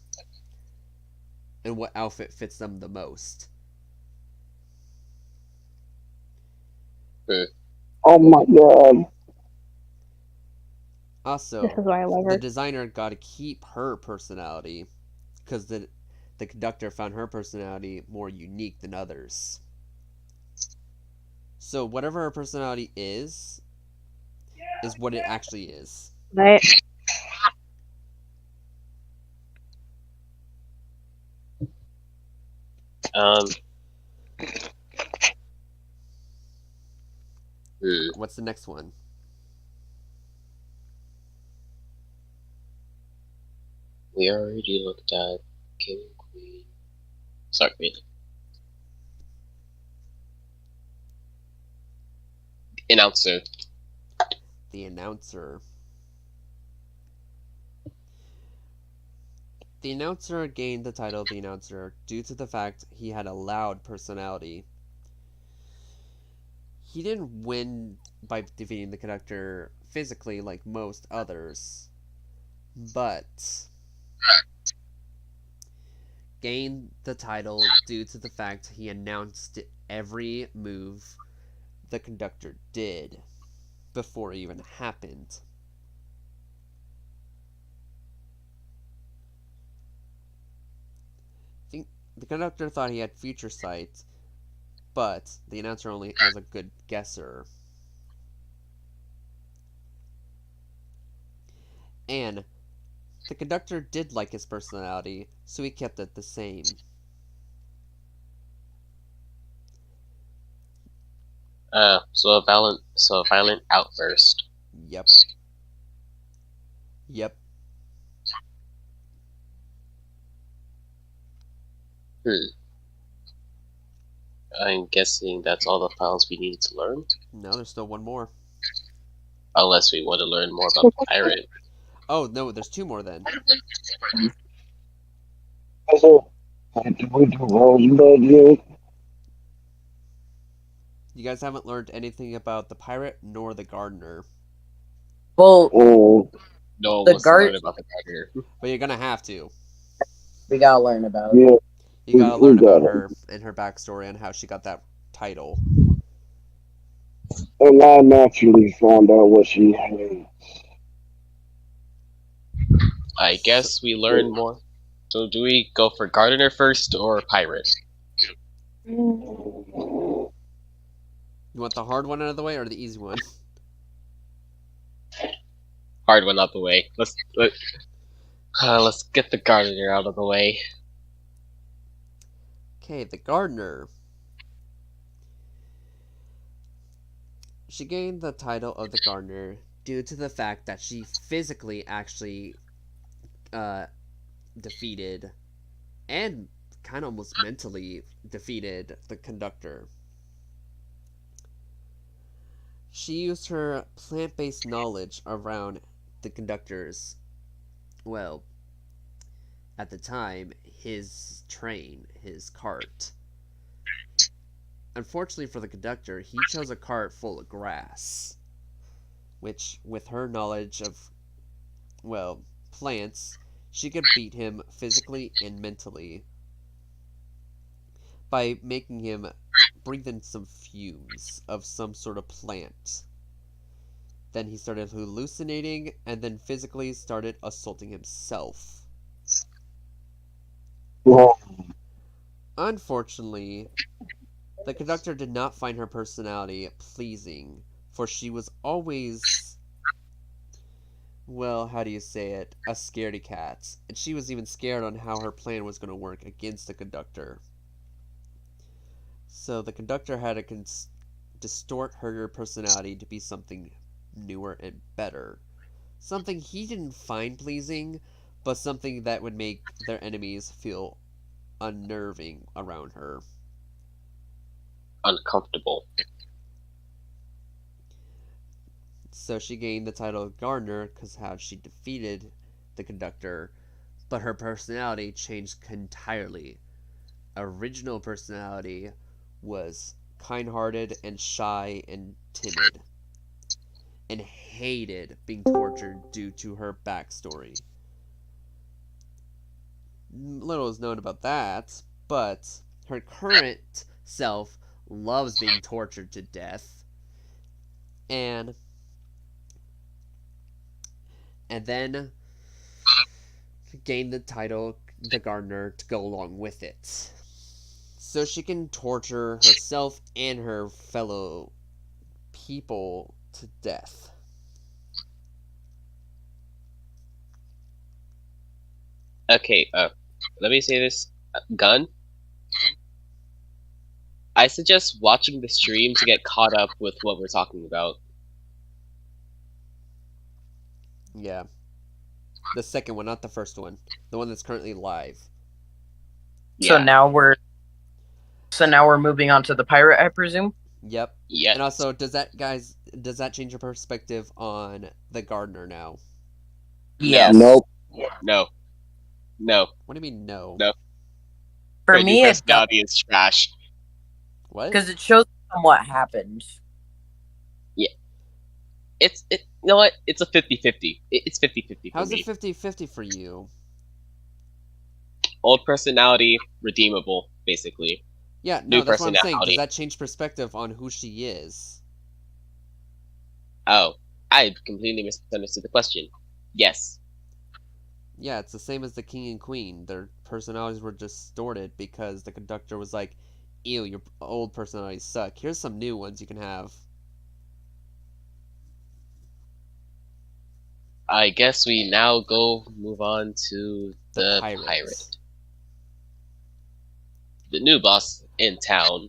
and what outfit fits them the most. Oh my god. Also, This is why I love the her. designer got to keep her personality because the conductor found her personality more unique than others. So whatever her personality is what it actually is. Right. What's the next one? We already looked at King and Queen. Sorry, wait. Announcer. The announcer. The announcer gained the title the announcer due to the fact he had a loud personality. He didn't win by defeating the conductor physically like most others, but gained the title due to the fact he announced every move the conductor did before it even happened. The conductor thought he had future sight, but the announcer only was a good guesser. And the conductor did like his personality, so he kept it the same. So a violent outburst. Yep. Yep. I'm guessing that's all the files we needed to learn? No, there's still one more. Unless we want to learn more about the pirate. Oh, no, there's two more then. So, did we do Rosebud yet? You guys haven't learned anything about the pirate nor the gardener. Well, Oh, No, The let's guard- learn about the gardener. But you're gonna have to. we gotta learn about it. yeah. You gotta We learn about got it. her and her backstory and how she got that title. And I naturally found out what she hates. I guess we learn more. So do we go for gardener first or pirate? You want the hard one out of the way or the easy one? Hard one out the way. Let's get the gardener out of the way. Okay, the gardener. She gained the title of the gardener due to the fact that she physically actually defeated and kind of almost mentally defeated the conductor. She used her plant-based knowledge around the conductor's, well, at the time, his train, his cart. Unfortunately for the conductor, he chose a cart full of grass, which, with her knowledge of, well, plants, she could beat him physically and mentally by making him breathe in some fumes of some sort of plant. Then he started hallucinating and then physically started assaulting himself. Well, Unfortunately, the conductor did not find her personality pleasing, for she was always, well, how do you say it, a scaredy cat, and she was even scared on how her plan was going to work against the conductor. So the conductor had to distort her personality to be something newer and better. Something he didn't find pleasing, but something that would make their enemies feel unnerving around her. Uncomfortable. So she gained the title of Gardener because how she defeated the conductor, but her personality changed entirely. Original personality was kind-hearted and shy and timid. and hated being tortured due to her backstory. Little is known about that, but her current self loves being tortured to death. And then gain the title the Gardener to go along with it. So she can torture herself and her fellow people to death. Okay, let me say this. Gun? I suggest watching the stream to get caught up with what we're talking about. Yeah. The second one, not the first one. The one that's currently live. So Yeah. now we're moving on to the pirate, I presume? Yep. Yeah. And also, does that change your perspective on the Gardener now? Yes. Nope. No. No. What do you mean no? No. For Her me, new it does, personality is trash. What? because it shows them what happened. You know what? It's a 50-50. It's 50-50 for How's me. it 50-50 for you? Old personality, redeemable, basically. Yeah, New no, that's what I'm saying. personality. Does that change perspective on who she is? Oh, I completely misunderstood the question. Yes. Yeah, it's the same as the king and queen. Their personalities were distorted because the conductor was like, ew, your old personalities suck. Here's some new ones you can have. I guess we now move on to the Pirate. pirate. The new boss in town.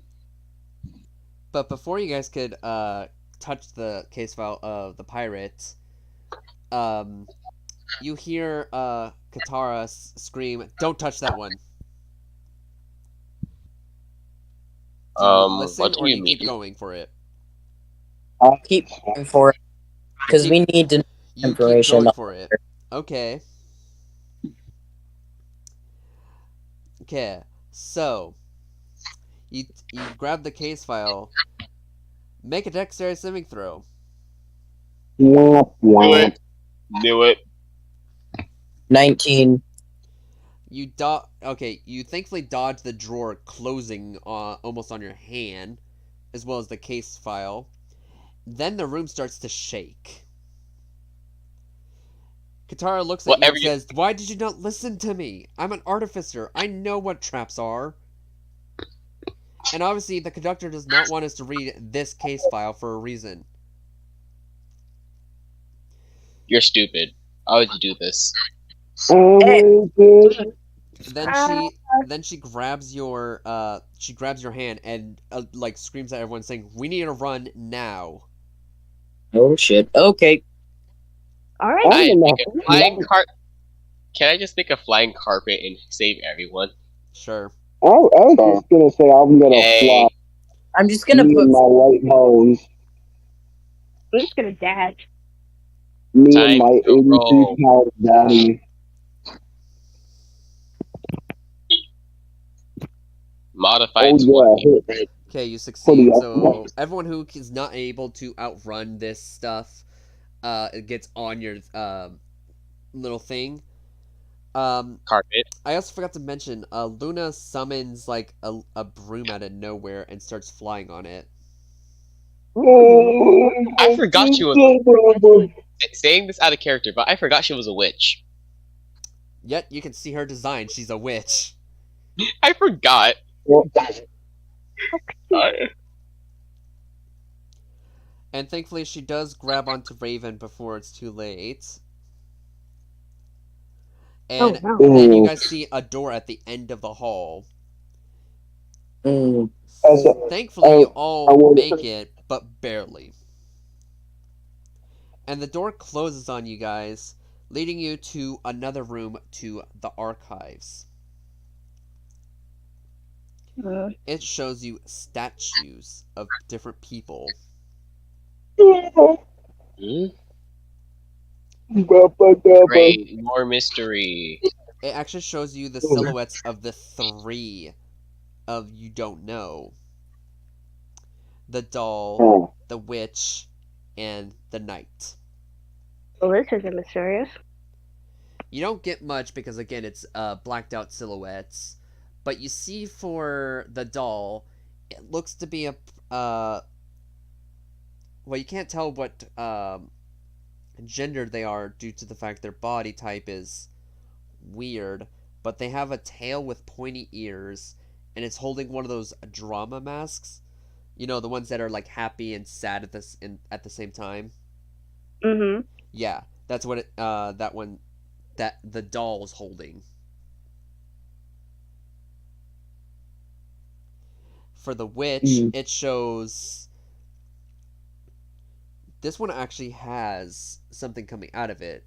But before you guys could touch the case file of the pirate, you hear Katara scream, "Don't touch that one." Do you listen, what do or you do you mean? keep going for it? Keep going for it because we need to. You keep Information. going for it. Okay. Okay. So you grab the case file. Make a dexterity saving throw. Womp Knew womp. it. Knew it. 19. You thankfully dodge the drawer closing almost on your hand, as well as the case file. Then the room starts to shake. Katara looks at you and says, "Why did you not listen to me? I'm an artificer. I know what traps are." And obviously, the conductor does not want us to read this case file for a reason. You're stupid. Why would you do this? Then she grabs your hand and like screams at everyone saying, "We need to run now." Oh shit. Okay. All right. Can I just make a flying carpet and save everyone? Sure. I was just gonna say I'm gonna fly. I'm just gonna Me put. and my white bones. I'm just gonna dash. Me Time and my to roll. 82-pound body. Modified Oh 20. yeah. Okay, you succeed. Pretty So awesome. everyone who is not able to outrun this stuff, it gets on your little thing. Carpet. I also forgot to mention, Luna summons like a broom out of nowhere and starts flying on it. I forgot she was saying this out of character, but I forgot she was a witch. Yet you can see her design. She's a witch. I forgot. And thankfully, she does grab onto Raven before it's too late. And Oh, no. then you guys see a door at the end of the hall. Thankfully, you all make it, but barely. And the door closes on you guys, leading you to another room to the archives. It shows you statues of different people. Hmm? Great, more mystery. It actually shows you the silhouettes of the three of you don't know. The doll, the witch, and the night. Well, this isn't mysterious. You don't get much because again it's blacked out silhouettes, but you see for the doll, it looks to be a well, you can't tell what gender they are due to the fact their body type is weird, but they have a tail with pointy ears, and it's holding one of those drama masks. You know, the ones that are like happy and sad at the same time. Mm-hmm. Yeah, that's what that one that the doll is holding. For the witch, it shows this one actually has something coming out of it.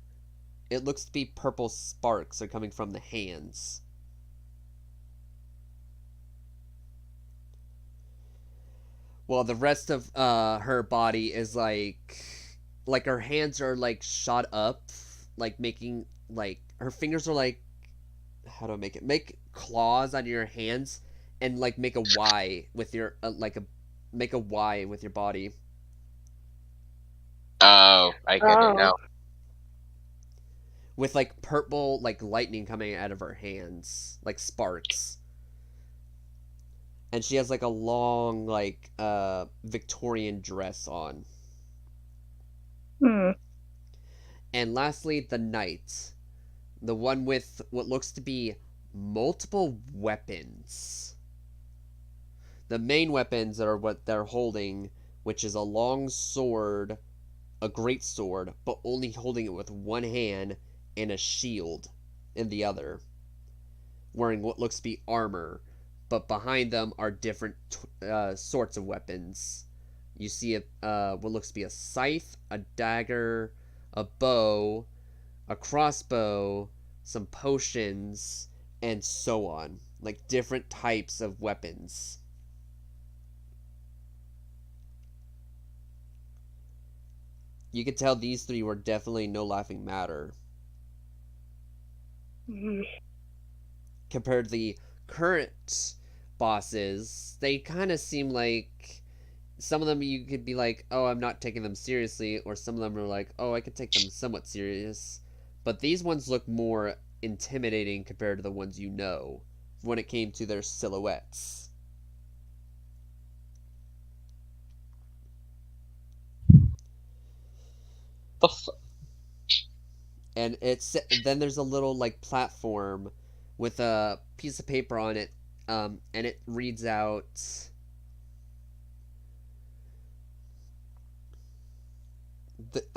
It looks to be purple sparks are coming from the hands. Well, the rest of her body is like her hands are like shot up, like making like her fingers are like, how do I make it? Make claws on your hands and like make a Y with your make a Y with your body. Oh, I get it now. With like purple like lightning coming out of her hands, like sparks. And she has like a long like Victorian dress on. And lastly, the knight. The one with what looks to be multiple weapons. The main weapons are what they're holding, which is a long sword, a great sword, but only holding it with one hand, and a shield in the other. Wearing what looks to be armor, but behind them are different sorts of weapons. You see what looks to be a scythe, a dagger, a bow, a crossbow, some potions, and so on. Like different types of weapons. You could tell these three were definitely no laughing matter. Compared to the current bosses, they kind of seem like some of them you could be like, oh, I'm not taking them seriously, or some of them are like, oh, I could take them somewhat serious. But these ones look more intimidating compared to the ones you know when it came to their silhouettes. And then there's a little like platform with a piece of paper on it, and it reads out.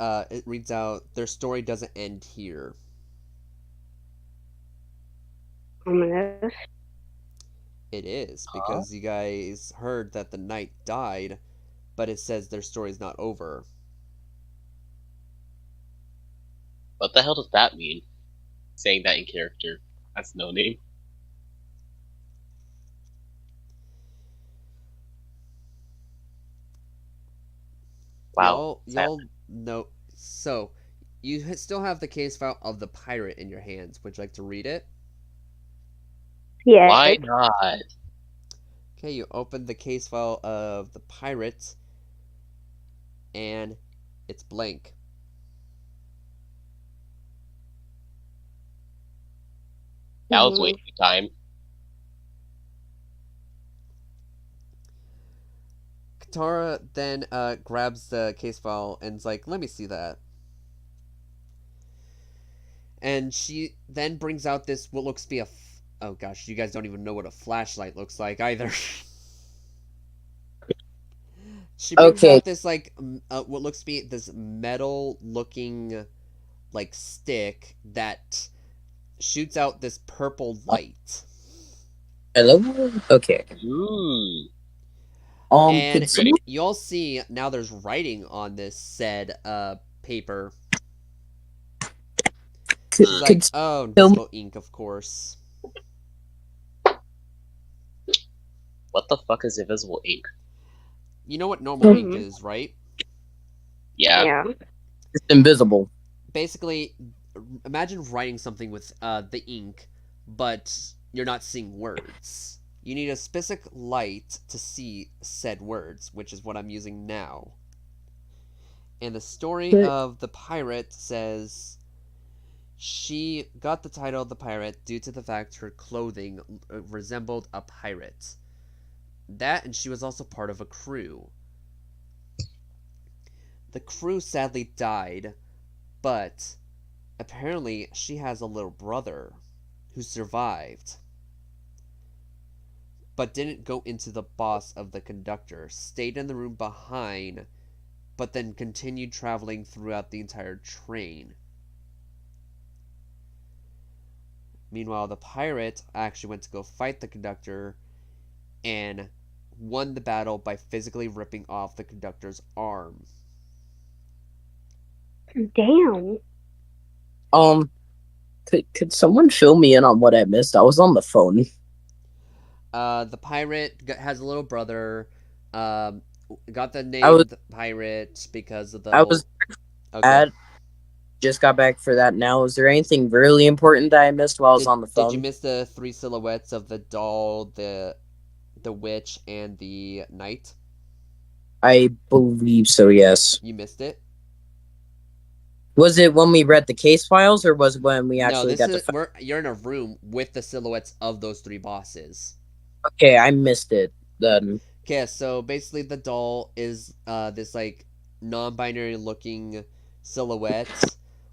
It reads out, their story doesn't end here. Ominous. It is, because you guys heard that the knight died, but it says their story's not over. What the hell does that mean? Saying that in character. That's no name. Wow. Y'all know. So, you still have the case file of the pirate in your hands. Would you like to read it? Yeah. Why not? Okay, you open the case file of the pirate, and it's blank. I was waiting for time. Katara then grabs the case file and is like, let me see that. And she then brings out this, what looks to be a... oh gosh, you guys don't even know what a flashlight looks like either. She brings out this, like, what looks to be this metal-looking, like, stick that shoots out this purple light. Hello? Okay. Ooh. And you'll see now there's writing on this said paper. Like, oh, invisible ink, of course. What the fuck is invisible ink? You know what normal ink is, right? Yeah. It's invisible. Basically, imagine writing something with the ink, but you're not seeing words. You need a specific light to see said words, which is what I'm using now. And the story of the pirate says she got the title of the pirate due to the fact her clothing resembled a pirate. That, and she was also part of a crew. The crew sadly died, but apparently she has a little brother who survived, but didn't go into the boss of the conductor, stayed in the room behind, but then continued traveling throughout the entire train. Meanwhile, the pirate actually went to go fight the conductor and won the battle by physically ripping off the conductor's arm. Damn. Could someone fill me in on what I missed? I was on the phone. The pirate has a little brother. Got the name the pirate because of the. I was. Okay. Just got back for that now. Is there anything really important that I missed while I was on the phone? Did you miss the 3 silhouettes of the doll, the witch, and the knight? I believe so, yes. You missed it? Was it when we read the case files, or was it when we actually got to... You're in a room with the silhouettes of those 3 bosses. Okay, I missed it then. Okay, so basically the doll is this like non-binary looking silhouette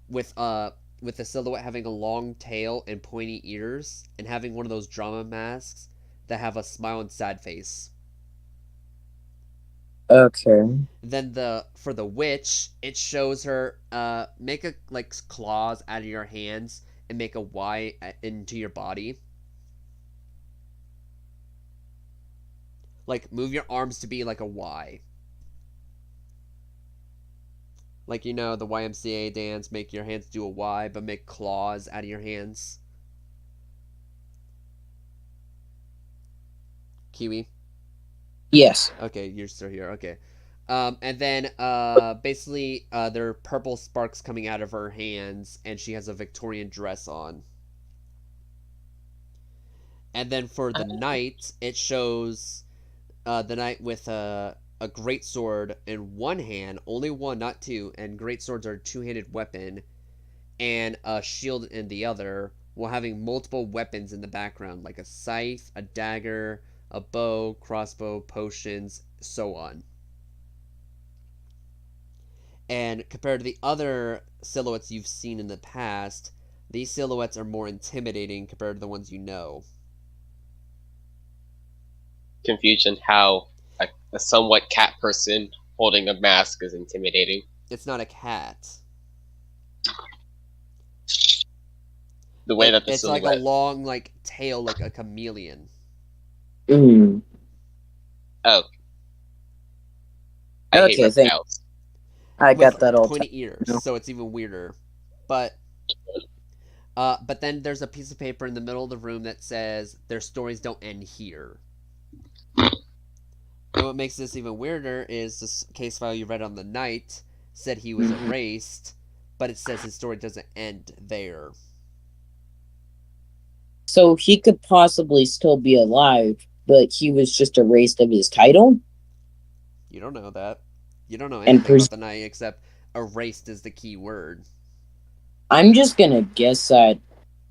with the silhouette having a long tail and pointy ears and having one of those drama masks that have a smile and sad face. Okay. Then for the witch, it shows her make a claws out of your hands and make a Y into your body. Like move your arms to be like a Y. Like, you know, the YMCA dance, make your hands do a Y, but make claws out of your hands. Kiwi? Yes. Okay, you're still here. Okay. And then, basically, there are purple sparks coming out of her hands, and she has a Victorian dress on. And then for the knight, it shows the knight with a great sword in one hand, only one, not two, and great swords are a two-handed weapon, and a shield in the other, while having multiple weapons in the background, like a scythe, a dagger, a bow, crossbow, potions, so on. And compared to the other silhouettes you've seen in the past, these silhouettes are more intimidating compared to the ones you know. Confusion how a somewhat cat person holding a mask is intimidating. It's not a cat. The way that it's silhouette... like a long tail, like a chameleon. Mm. Oh. Okay, thanks. I got that all. Pointy ears, so it's even weirder. But then there's a piece of paper in the middle of the room that says their stories don't end here. And what makes this even weirder is this case file you read on the night said he was erased, but it says his story doesn't end there. So he could possibly still be alive, but he was just erased of his title? You don't know that. You don't know anything about the night except erased is the key word. I'm just gonna guess that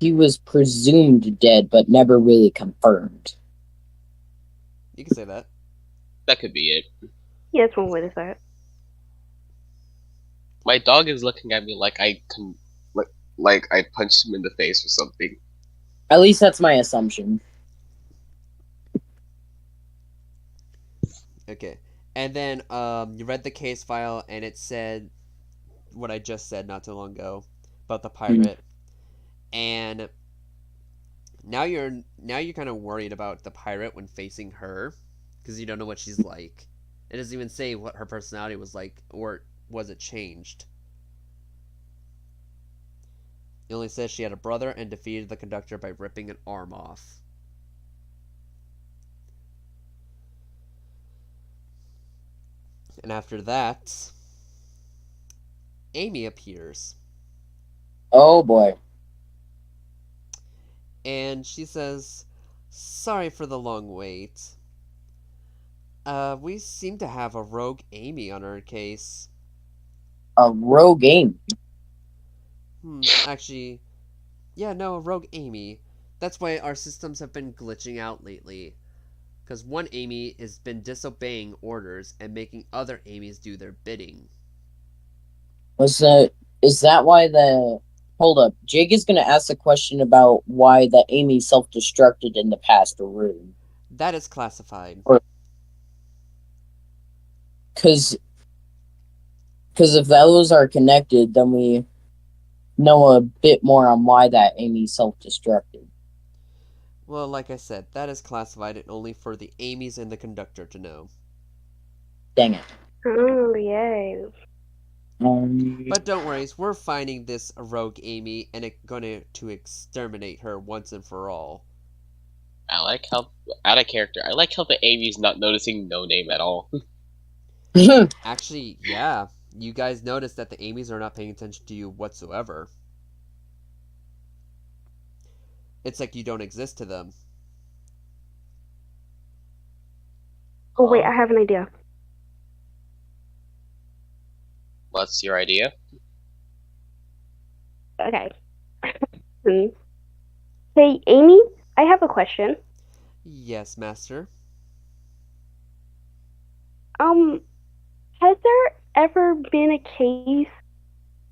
he was presumed dead, but never really confirmed. You can say that. That could be it. Yeah, that's one way to say it. My dog is looking at me like I punched him in the face or something. At least that's my assumption. Okay. And then you read the case file and it said what I just said not too long ago about the pirate. And now you're kind of worried about the pirate when facing her because you don't know what she's like. It doesn't even say what her personality was like, or was it changed. It only says she had a brother and defeated the conductor by ripping an arm off. And after that, Amy appears. Oh boy. And she says, "Sorry for the long wait. We seem to have a rogue Amy on our case. A rogue game. Actually, yeah, no, Rogue Amy. That's why our systems have been glitching out lately. Because one Amy has been disobeying orders and making other Amy's do their bidding. Is that why the... Hold up. Jake is going to ask a question about why the Amy self-destructed in the past room. That is classified. Because if those are connected, then we know a bit more on why that Amy self-destructed. Well, like I said, that is classified and only for the Amy's and the conductor to know. Dang it. Oh, yay. But don't worry, we're finding this rogue Amy and going to exterminate her once and for all. I like how, out of character, I like how the Amy's not noticing No Name at all. Actually, yeah. You guys notice that the Amy's are not paying attention to you whatsoever. It's like you don't exist to them. Oh, wait, I have an idea. What's your idea? Okay. Hey, Amy, I have a question. Yes, master. Has there ever been a case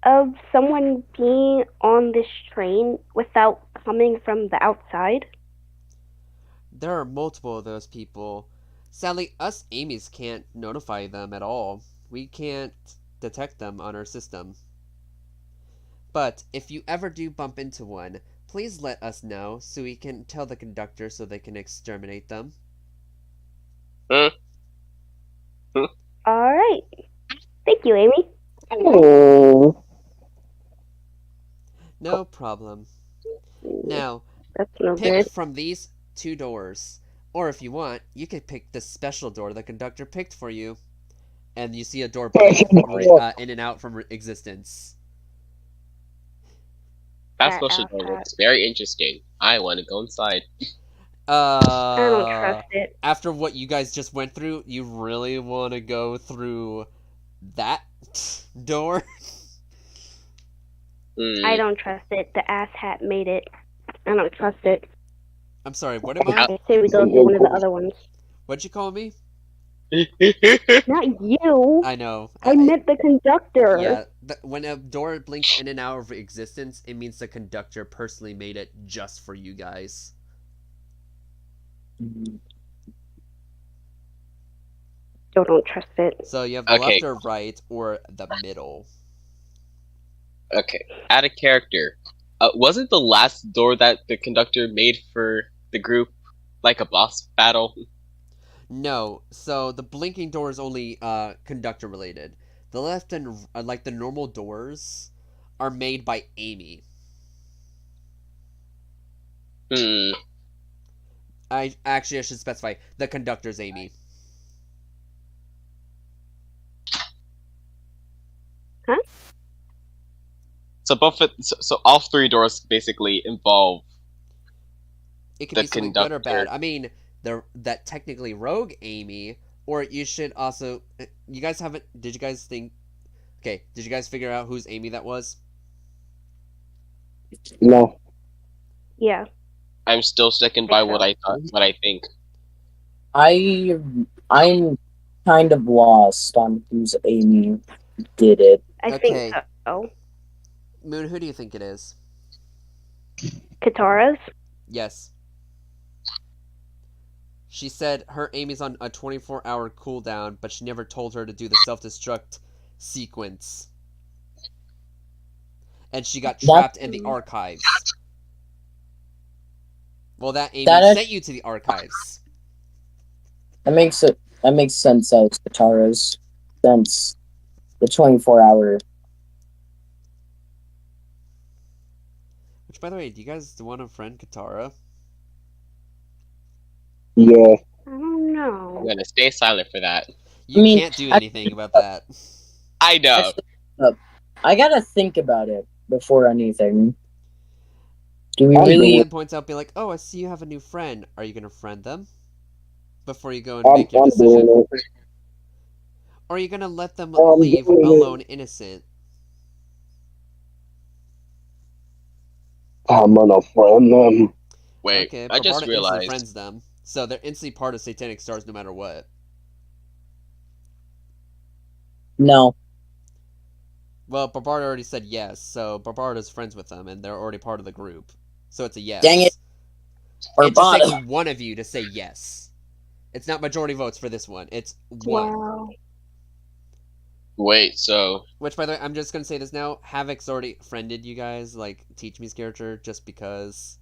of someone being on this train without coming from the outside? There are multiple of those people. Sadly, us Amy's can't notify them at all. We can't detect them on our system. But if you ever do bump into one, please let us know so we can tell the conductor so they can exterminate them. Alright. Thank you, Amy. Oh. No problem. Now, That's no pick good. from these two doors. Or if you want, you can pick the special door the conductor picked for you. And you see a door blink in and out from existence. That special door looks very interesting. I want to go inside. I don't trust it. After what you guys just went through, you really want to go through that door? I don't trust it. The asshat made it. I don't trust it. I'm sorry, what am I? I say we go through one of the other ones. What'd you call me? Not you. I know. I meant the conductor. Yeah, when a door blinks in and out of existence, it means the conductor personally made it just for you guys. Still don't trust it. So you have the left or right, or the middle. Okay, out of character. Wasn't the last door that the conductor made for the group like a boss battle? No, so the blinking door is only conductor related. The left and like the normal doors are made by Amy. I should specify the conductor's Amy. Huh? So so all three doors basically involve It could be something good or bad. I mean, that technically rogue Amy, or you should also. You guys haven't. Did you guys think? Okay, did you guys figure out whose Amy that was? No. Yeah. I'm still sticking by what I thought. What I think. I'm kind of lost on whose Amy did it. I think so. Moon, who do you think it is? Katara's? Yes. She said her Amy's on a 24-hour cooldown, but she never told her to do the self-destruct sequence. And she got trapped in the archives. Well, that Amy sent you to the archives. That makes sense as Katara's, since the 24-hour. Which, by the way, do you guys want to friend Katara? Yeah. I don't know. I'm gonna stay silent for that. You can't do anything about that. I know. I gotta think about it before anything. Do we really? really points out, be like, "Oh, I see you have a new friend. Are you gonna friend them before you go and make your decision? Or are you gonna let them leave alone, innocent?" I'm gonna friend them. Wait, Okay, I just Barbarda instantly realized. friends them, so they're instantly part of Satanic Stars no matter what. No. Well, Barbarda already said yes, so Barbarda's friends with them, and they're already part of the group. So it's a yes. Dang it. It just takes Barbarda. one of you to say yes. It's not majority votes for this one. It's one. Wow. Wait, so Which, by the way, I'm just gonna say this now. Havoc's already friended you guys, like Teach Me's character, just because.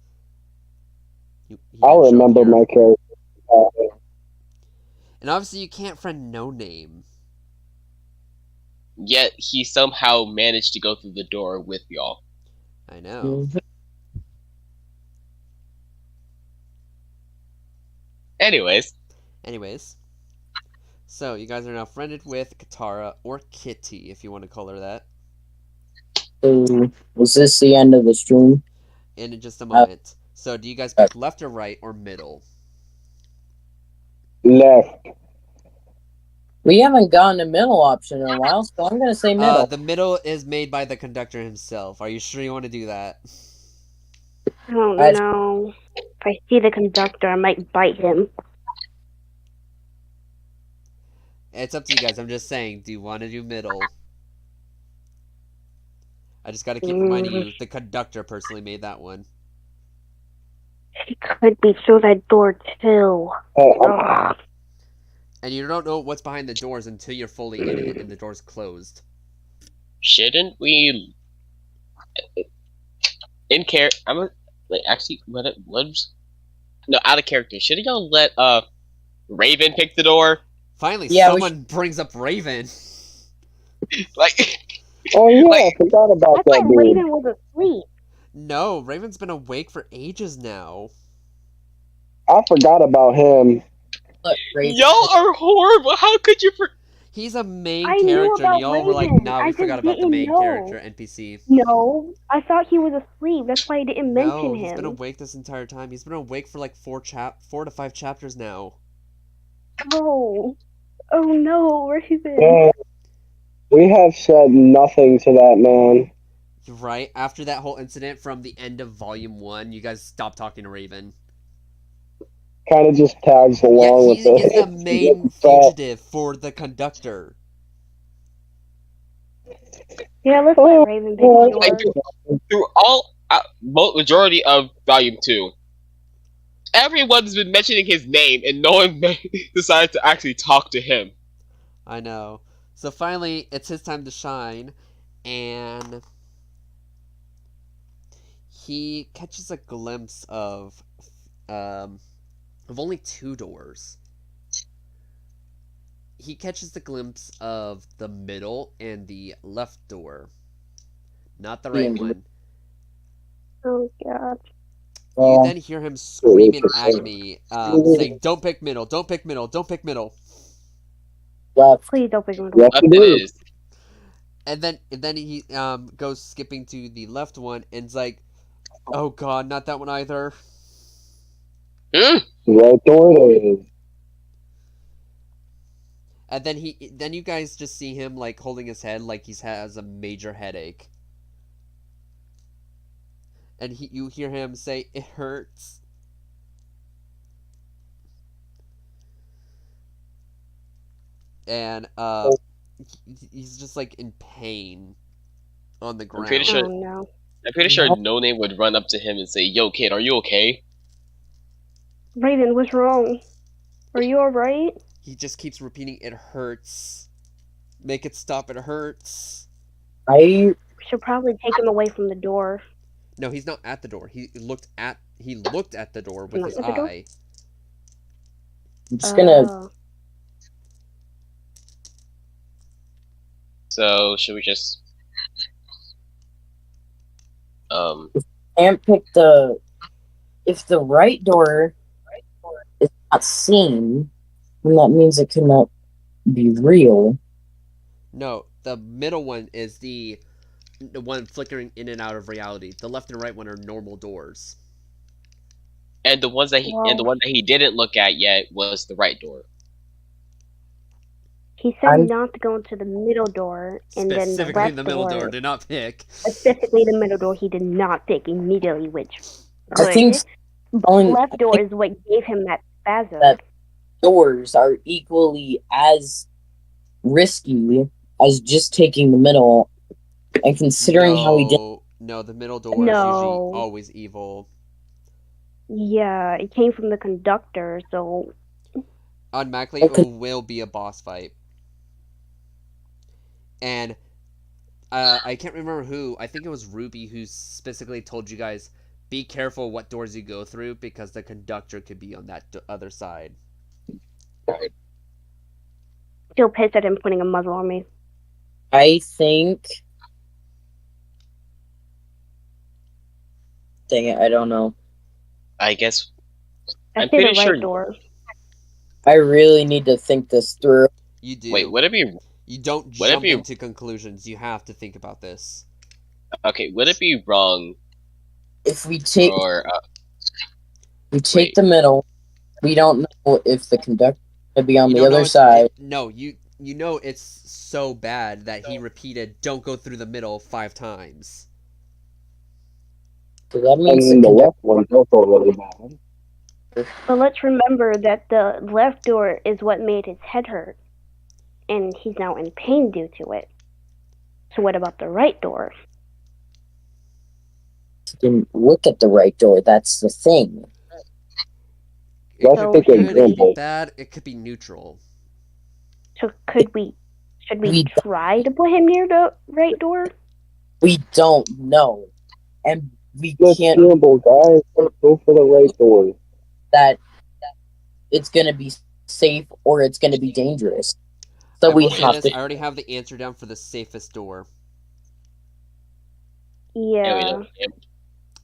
He I'll didn't show up remember here. my character. And obviously, you can't friend No Name. yet he somehow managed to go through the door with y'all. I know. Anyways, so you guys are now friended with Katara, or Kitty, if you want to call her that. So, was this the end of the stream? In just a moment. So, do you guys pick left or right or middle? Left. We haven't gotten a middle option in a while, so I'm gonna say middle. The middle is made by the conductor himself. Are you sure you want to do that? I don't I- know. If I see the conductor, I might bite him. It's up to you guys. I'm just saying, do you want to do middle? I just got to keep reminding you, the conductor personally made that one. He could be through that door too. Ugh. And you don't know what's behind the doors until you're fully in it and the door's closed. shouldn't we? In character, actually, no, out of character. Shouldn't y'all let Raven pick the door? Finally, Yeah, someone brings up Raven. Like, Oh yeah, I Like- forgot I about that thought dude. Raven was asleep. No, Raven's been awake for ages now. I forgot about him. Look, Raven. y'all are horrible. How could you? He's a main I knew character, and about y'all were like, Raven. nah, I we just forgot about the didn't main know. character, NPC. No, I thought he was asleep. That's why I didn't mention No, he's been him. awake this entire time. He's been awake for like 4 to 5 chapters now. Oh no, Raven. Yeah, we have said nothing to that man. Right? After that whole incident from the end of Volume 1, you guys stopped talking to Raven. Kind of just tags Yeah, along he with is the it. main fugitive for the conductor. Yeah, let's let Raven pick Like, yours. through all majority of Volume 2, everyone's been mentioning his name, and no one decided to actually talk to him. I know. So finally, it's his time to shine, and he catches a glimpse of only 2 doors. He catches the glimpse of the middle and the left door, not the right one. Oh god. You then hear him scream in agony, saying, "Don't pick middle! Don't pick middle! Don't pick middle!" Left. Please don't pick him. Yes, Up it it is. is. And then he goes skipping to the left one and's like, "Oh god, not that one either." Right door it is. And then you guys just see him like holding his head like he has a major headache. And you hear him say, "It hurts." And he's just like in pain on the ground. pretty sure- Oh no. I'm pretty sure No Name would run up to him and say, "Yo, kid, are you okay?" Raven, what's wrong? Are you alright? He just keeps repeating, "It hurts. Make it stop, it hurts." I Should probably take him away from the door. No, he's not at the door. He looked at the door with Not his at the door? eye. I'm just gonna Oh. So should we just can't pick the if the right door is not seen, then that means it cannot be real. No, the middle one is the one flickering in and out of reality. The left and right one are normal doors. and the one that he didn't look at yet was the right door. He said not to go into the middle door, and then the Specifically left the middle door. door. Do not pick. Specifically the middle door, he did not pick immediately, which I think left door is what gave him that spasm. that doors are equally as risky as just taking the middle, and considering how he did. No, the middle door is usually always evil. Yeah, it came from the conductor, so automatically it will be a boss fight. And I can't remember who. I think it was Ruby who specifically told you guys, be careful what doors you go through because the conductor could be on that other side. Still pissed at him putting a muzzle on me. I think. Dang it, I don't know. I guess. I'm pretty sure. Door. I really need to think this through. You do. Wait, would it be? You don't jump into conclusions. You have to think about this. Okay, would it be wrong if we take the middle? We don't know if the conductor will be on the other side. You know it's so bad that he repeated, "Don't go through the middle" 5 times. So that means the left one's also really bad. But let's remember that the left door is what made his head hurt, and he's now in pain due to it. So what about the right door? Didn't look at the right door. That's the thing. It could be bad. It could be neutral. So should we try to put him near the right door? We don't know, and we can't. Gamble, guys. Go for the right door. That it's gonna be safe or it's gonna be dangerous. So we have to. I already have the answer down for the safest door. Yeah.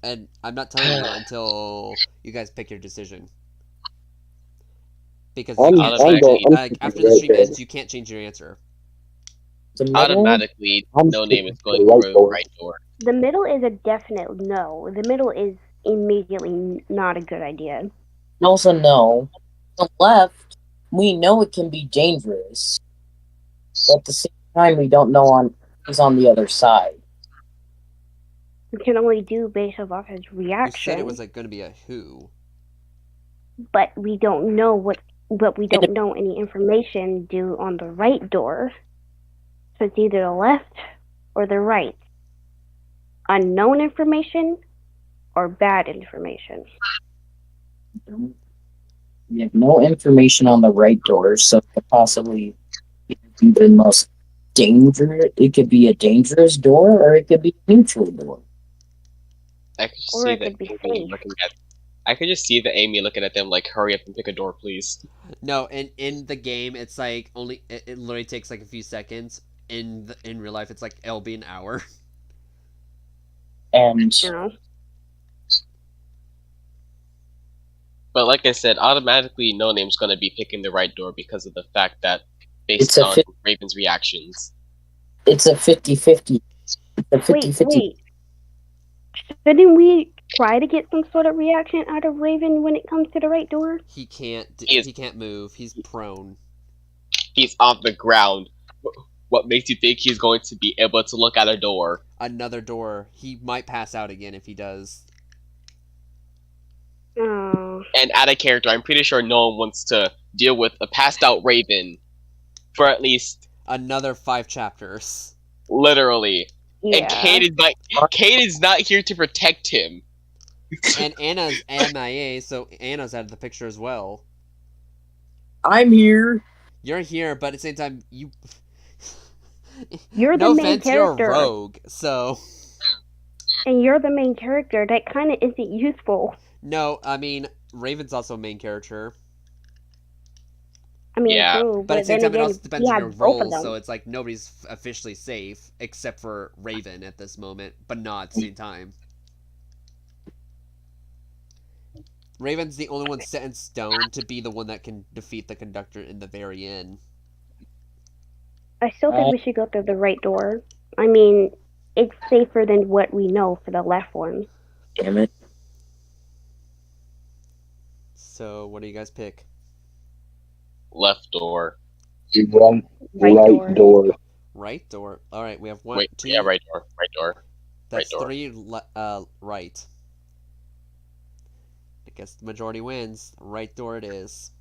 And I'm not telling you until you guys pick your decision. Because after the stream ends, you can't change your answer. Automatically, No Name is going through the right door. The middle is a definite no. The middle is immediately not a good idea. Also, no. The left, we know it can be dangerous. But at the same time, we don't know who's on the other side. We can only do based off his reaction. You said it was going to be a who. But we don't know we don't know any information due on the right door. So it's either the left or the right. Unknown information or bad information. We have no information on the right door, so it could possibly be the most dangerous. It could be a dangerous door, or it could be a neutral door. I could just see the Amy looking at them like, "Hurry up and pick a door, please." No, and in the game, it's like it literally takes like a few seconds. In real life, it's like it'll be an hour. And. But like I said, automatically No Name's going to be picking the right door because of the fact that, based on Raven's reactions. It's a 50-50. Wait. Shouldn't we try to get some sort of reaction out of Raven when it comes to the right door? He can't. He can't move. He's prone. He's off the ground. What makes you think he's going to be able to look at a door? Another door. He might pass out again if he does. And out of character, I'm pretty sure no one wants to deal with a passed out Raven for at least another 5 chapters. Literally. Yeah. And Kate is not here to protect him. And Anna's MIA, so Anna's out of the picture as well. I'm here. You're here, but at the same time, you're the main character. You're a rogue, so. And you're the main character. That kind of isn't useful. No, I mean, Raven's also a main character. I mean, yeah. True, but at the same time, it also depends on your role, so it's like nobody's officially safe except for Raven at this moment, but not at the same time. Raven's the only one set in stone to be the one that can defeat the conductor in the very end. I still think we should go through the right door. I mean, it's safer than what we know for the left one. Damn it. So, what do you guys pick? Left door. Right, Right right door. door. Right door. All right, we have one, Wait, two. yeah, right door, right door. That's right door. 3 right. I guess the majority wins. Right door it is.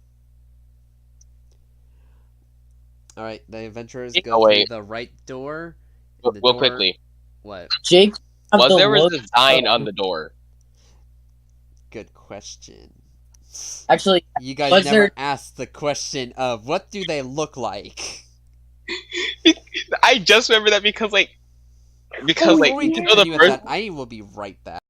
All right, the adventurers Yeah, go wait. through the right door. Real, The real door. quickly, What? Jake, have was the there a look design of- on the door? Good question. Actually, You guys was never there- asked the question of what do they look like? I just remember that because Before we you know, continue the with first that, I will be right back.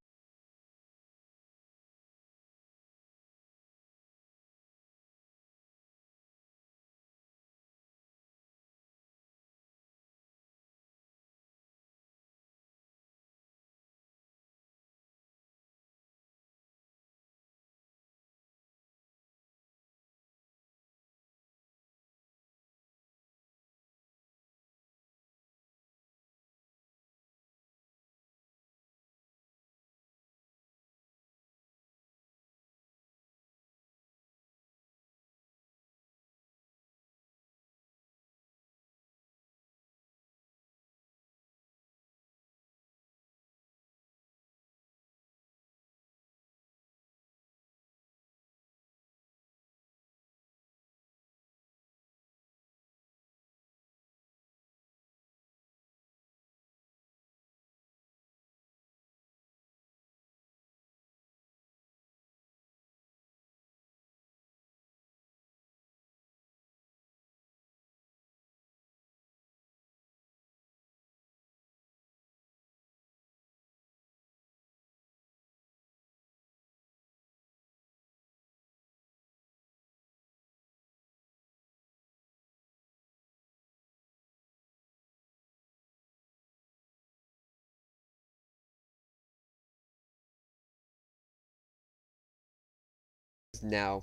Now.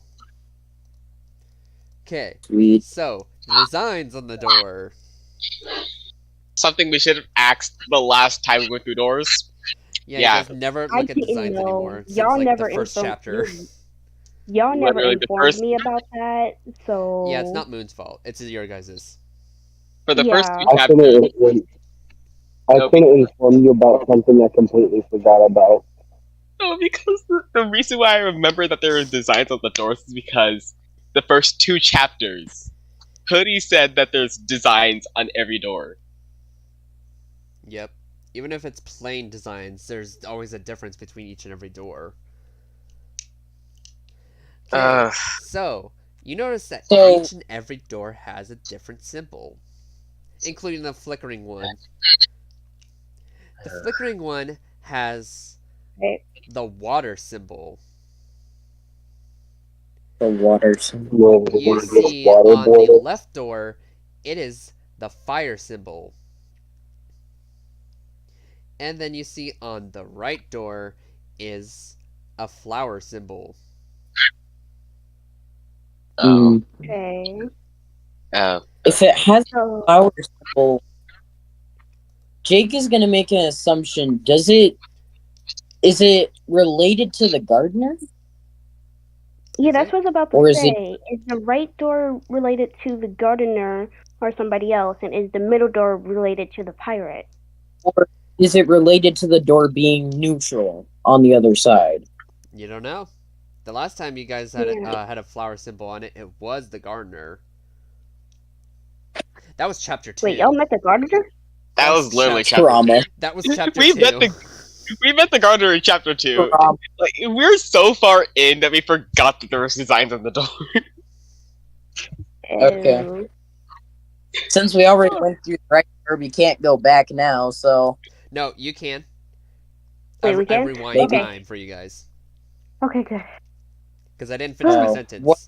Okay. Sweet. So, the designs on the door. something we should have asked the last time we went through doors. Yeah, Yeah. you guys never I look at didn't designs know. anymore since Y'all like never the first informed chapter. me. Y'all never Literally the informed first- me about that, so Yeah, it's not Moon's fault. It's your guys's. For the first Yeah. two I chapters, couldn't inform you about something I completely forgot about. no, because the reason why I remember that there were designs on the doors is because the first two chapters, Hoodie said that there's designs on every door. Yep. Even if it's plain designs, there's always a difference between each and every door. Okay, so you notice that So- each and every door has a different symbol, including the flickering one. The flickering one has the water symbol. The water. You see on the left door, it is the fire symbol. And then you see on the right door is a flower symbol. okay. If it has a So flower symbol, Jake is gonna make an assumption. Is it related to the gardener? yeah, Is that's it? what I was about Or to is it- say. Is the right door related to the gardener or somebody else, and is the middle door related to the pirate? Or is it related to the door being neutral on the other side? You don't know. The last time you guys had Yeah. had a flower symbol on it, it was the gardener. That was chapter 2. Wait, y'all met the gardener? That was literally chapter Trauma. That was chapter we 2. met the gardener in chapter 2. Trauma. Like, we're so far in that we forgot that there was designs on the door. Okay. Oh. Since we already went through the right door, we can't go back now. So No, you can. Wait, we I can? rewind Okay. time for you guys Okay, good. because I didn't finish my Oh, sentence. what-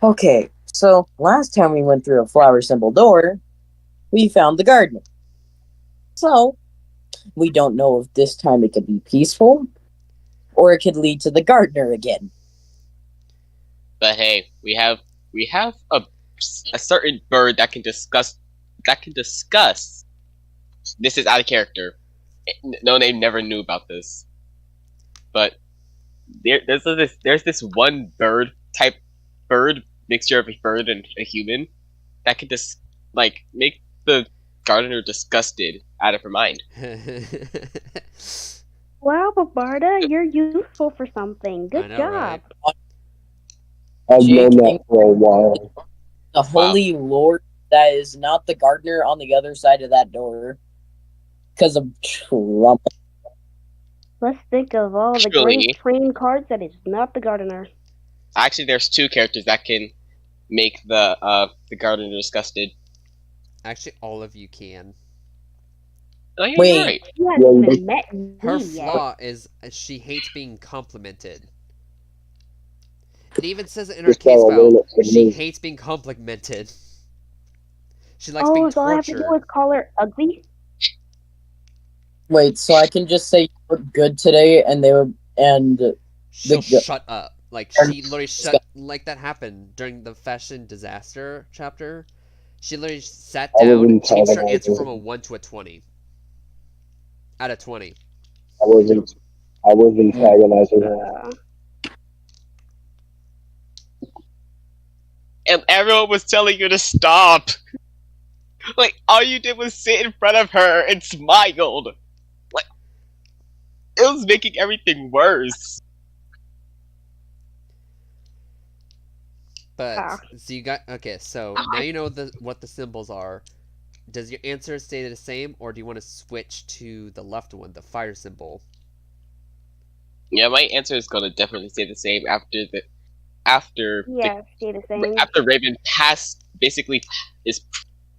okay. So last time we went through a flower symbol door, we found the gardener. So we don't know if this time it could be peaceful, or it could lead to the gardener again. But hey, we have a certain bird that can discuss. This is out of character. No name never knew about this, but there's this one bird mixture of a bird and a human, that could just make the gardener disgusted out of her mind. Wow, Babarda, you're useful for something. I Good know, job. right? I've known Jake, that for a while. the holy lord, that is not the gardener on the other side of that door. Because of Trump. Let's think of all the Actually- great playing cards that is not the gardener. Actually, there's two characters that can make the gardener disgusted. Actually, all of you can. Oh, you're Wait. right. You haven't Yeah, even met me Her yet. flaw is she hates being complimented. It even says it in her Just gotta case learn file. it from She me. hates being complimented. She likes being Oh, so all I have to tortured. do is call her ugly? Wait, so I can just say you look good today, and they would, and She'll the- shut up. Like she literally shut. Like that happened during the fashion disaster chapter. She literally sat I down, wasn't changed her talking answer about from a 1 to a 20. Out of 20. I was antagonizing her. And everyone was telling you to stop. Like, all you did was sit in front of her and smiled. Like, it was making everything worse. But so you got okay. So now you know what the symbols are. Does your answer stay the same, or do you want to switch to the left one, the fire symbol? Yeah, my answer is gonna definitely stay the same after Yeah, stay the same. after Raven basically is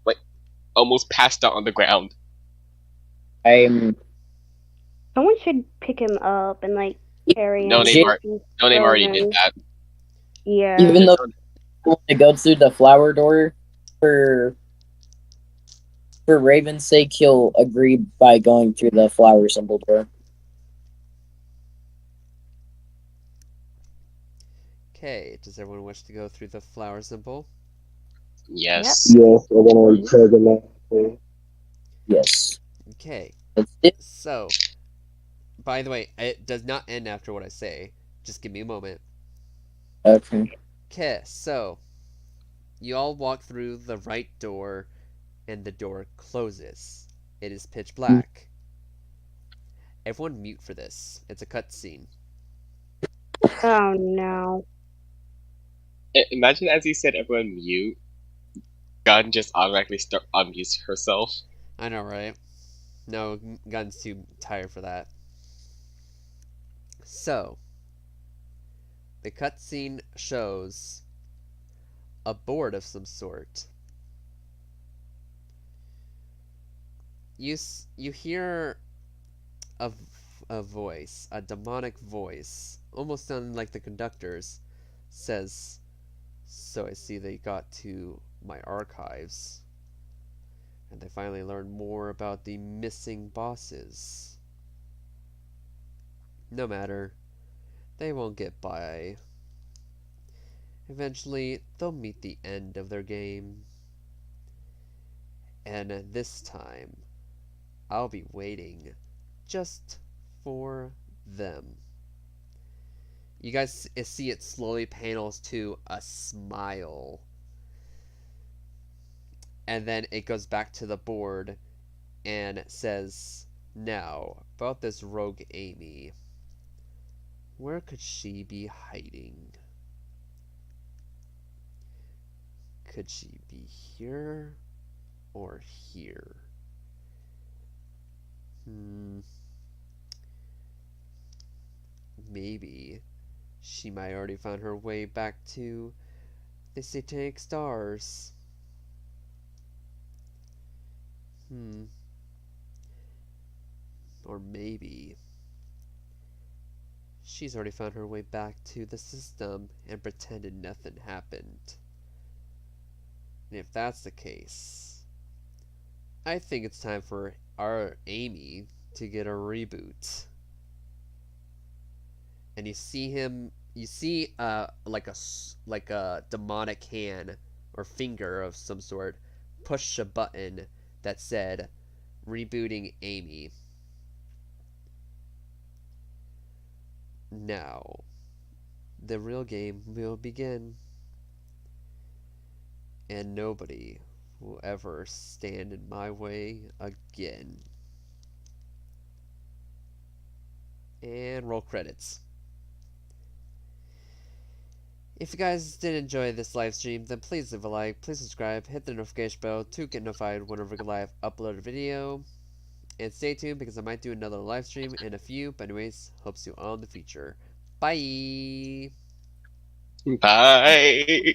like almost passed out on the ground. I'm Someone should pick him up and like carry him. No name already did that. Yeah. even though to go through the flower door for Raven's sake, he'll agree by going through the flower symbol door. Okay. Does everyone wish to go through the flower symbol? Yes. Yes, I'm gonna antagonize. Yes. Okay. Let's do- So, by the way, it does not end after what I say. Just give me a moment. Okay. Okay, so you all walk through the right door, and the door closes. It is pitch black. Everyone mute for this. It's a cutscene. Oh no. Imagine as he said everyone mute, Gun just automatically unmutes herself. I know, right? No, Gun's too tired for that. So, the cutscene shows a board of some sort. You hear a voice, a demonic voice, almost sounding like the conductor's, says, "So I see they got to my archives, and they finally learned more about the missing bosses. No matter, they won't get by. Eventually, they'll meet the end of their game. And this time, I'll be waiting just for them." You guys see it slowly panels to a smile. And then it goes back to the board and says, "Now, about this rogue Amy. Where could she be hiding? Could she be here or here? Maybe she might already found her way back to the Satanic Stars. Or maybe she's already found her way back to the system and pretended nothing happened. And if that's the case, I think it's time for our Amy to get a reboot." And you see like a demonic hand or finger of some sort push a button that said "Rebooting Amy." Now, the real game will begin. and nobody will ever stand in my way again. And roll credits. If you guys did enjoy this live stream, then please leave a like, please subscribe, hit the notification bell to get notified whenever we live upload a video. And stay tuned because I might do another live stream in a few. But anyways, hope to see you all in the future. Bye! Bye.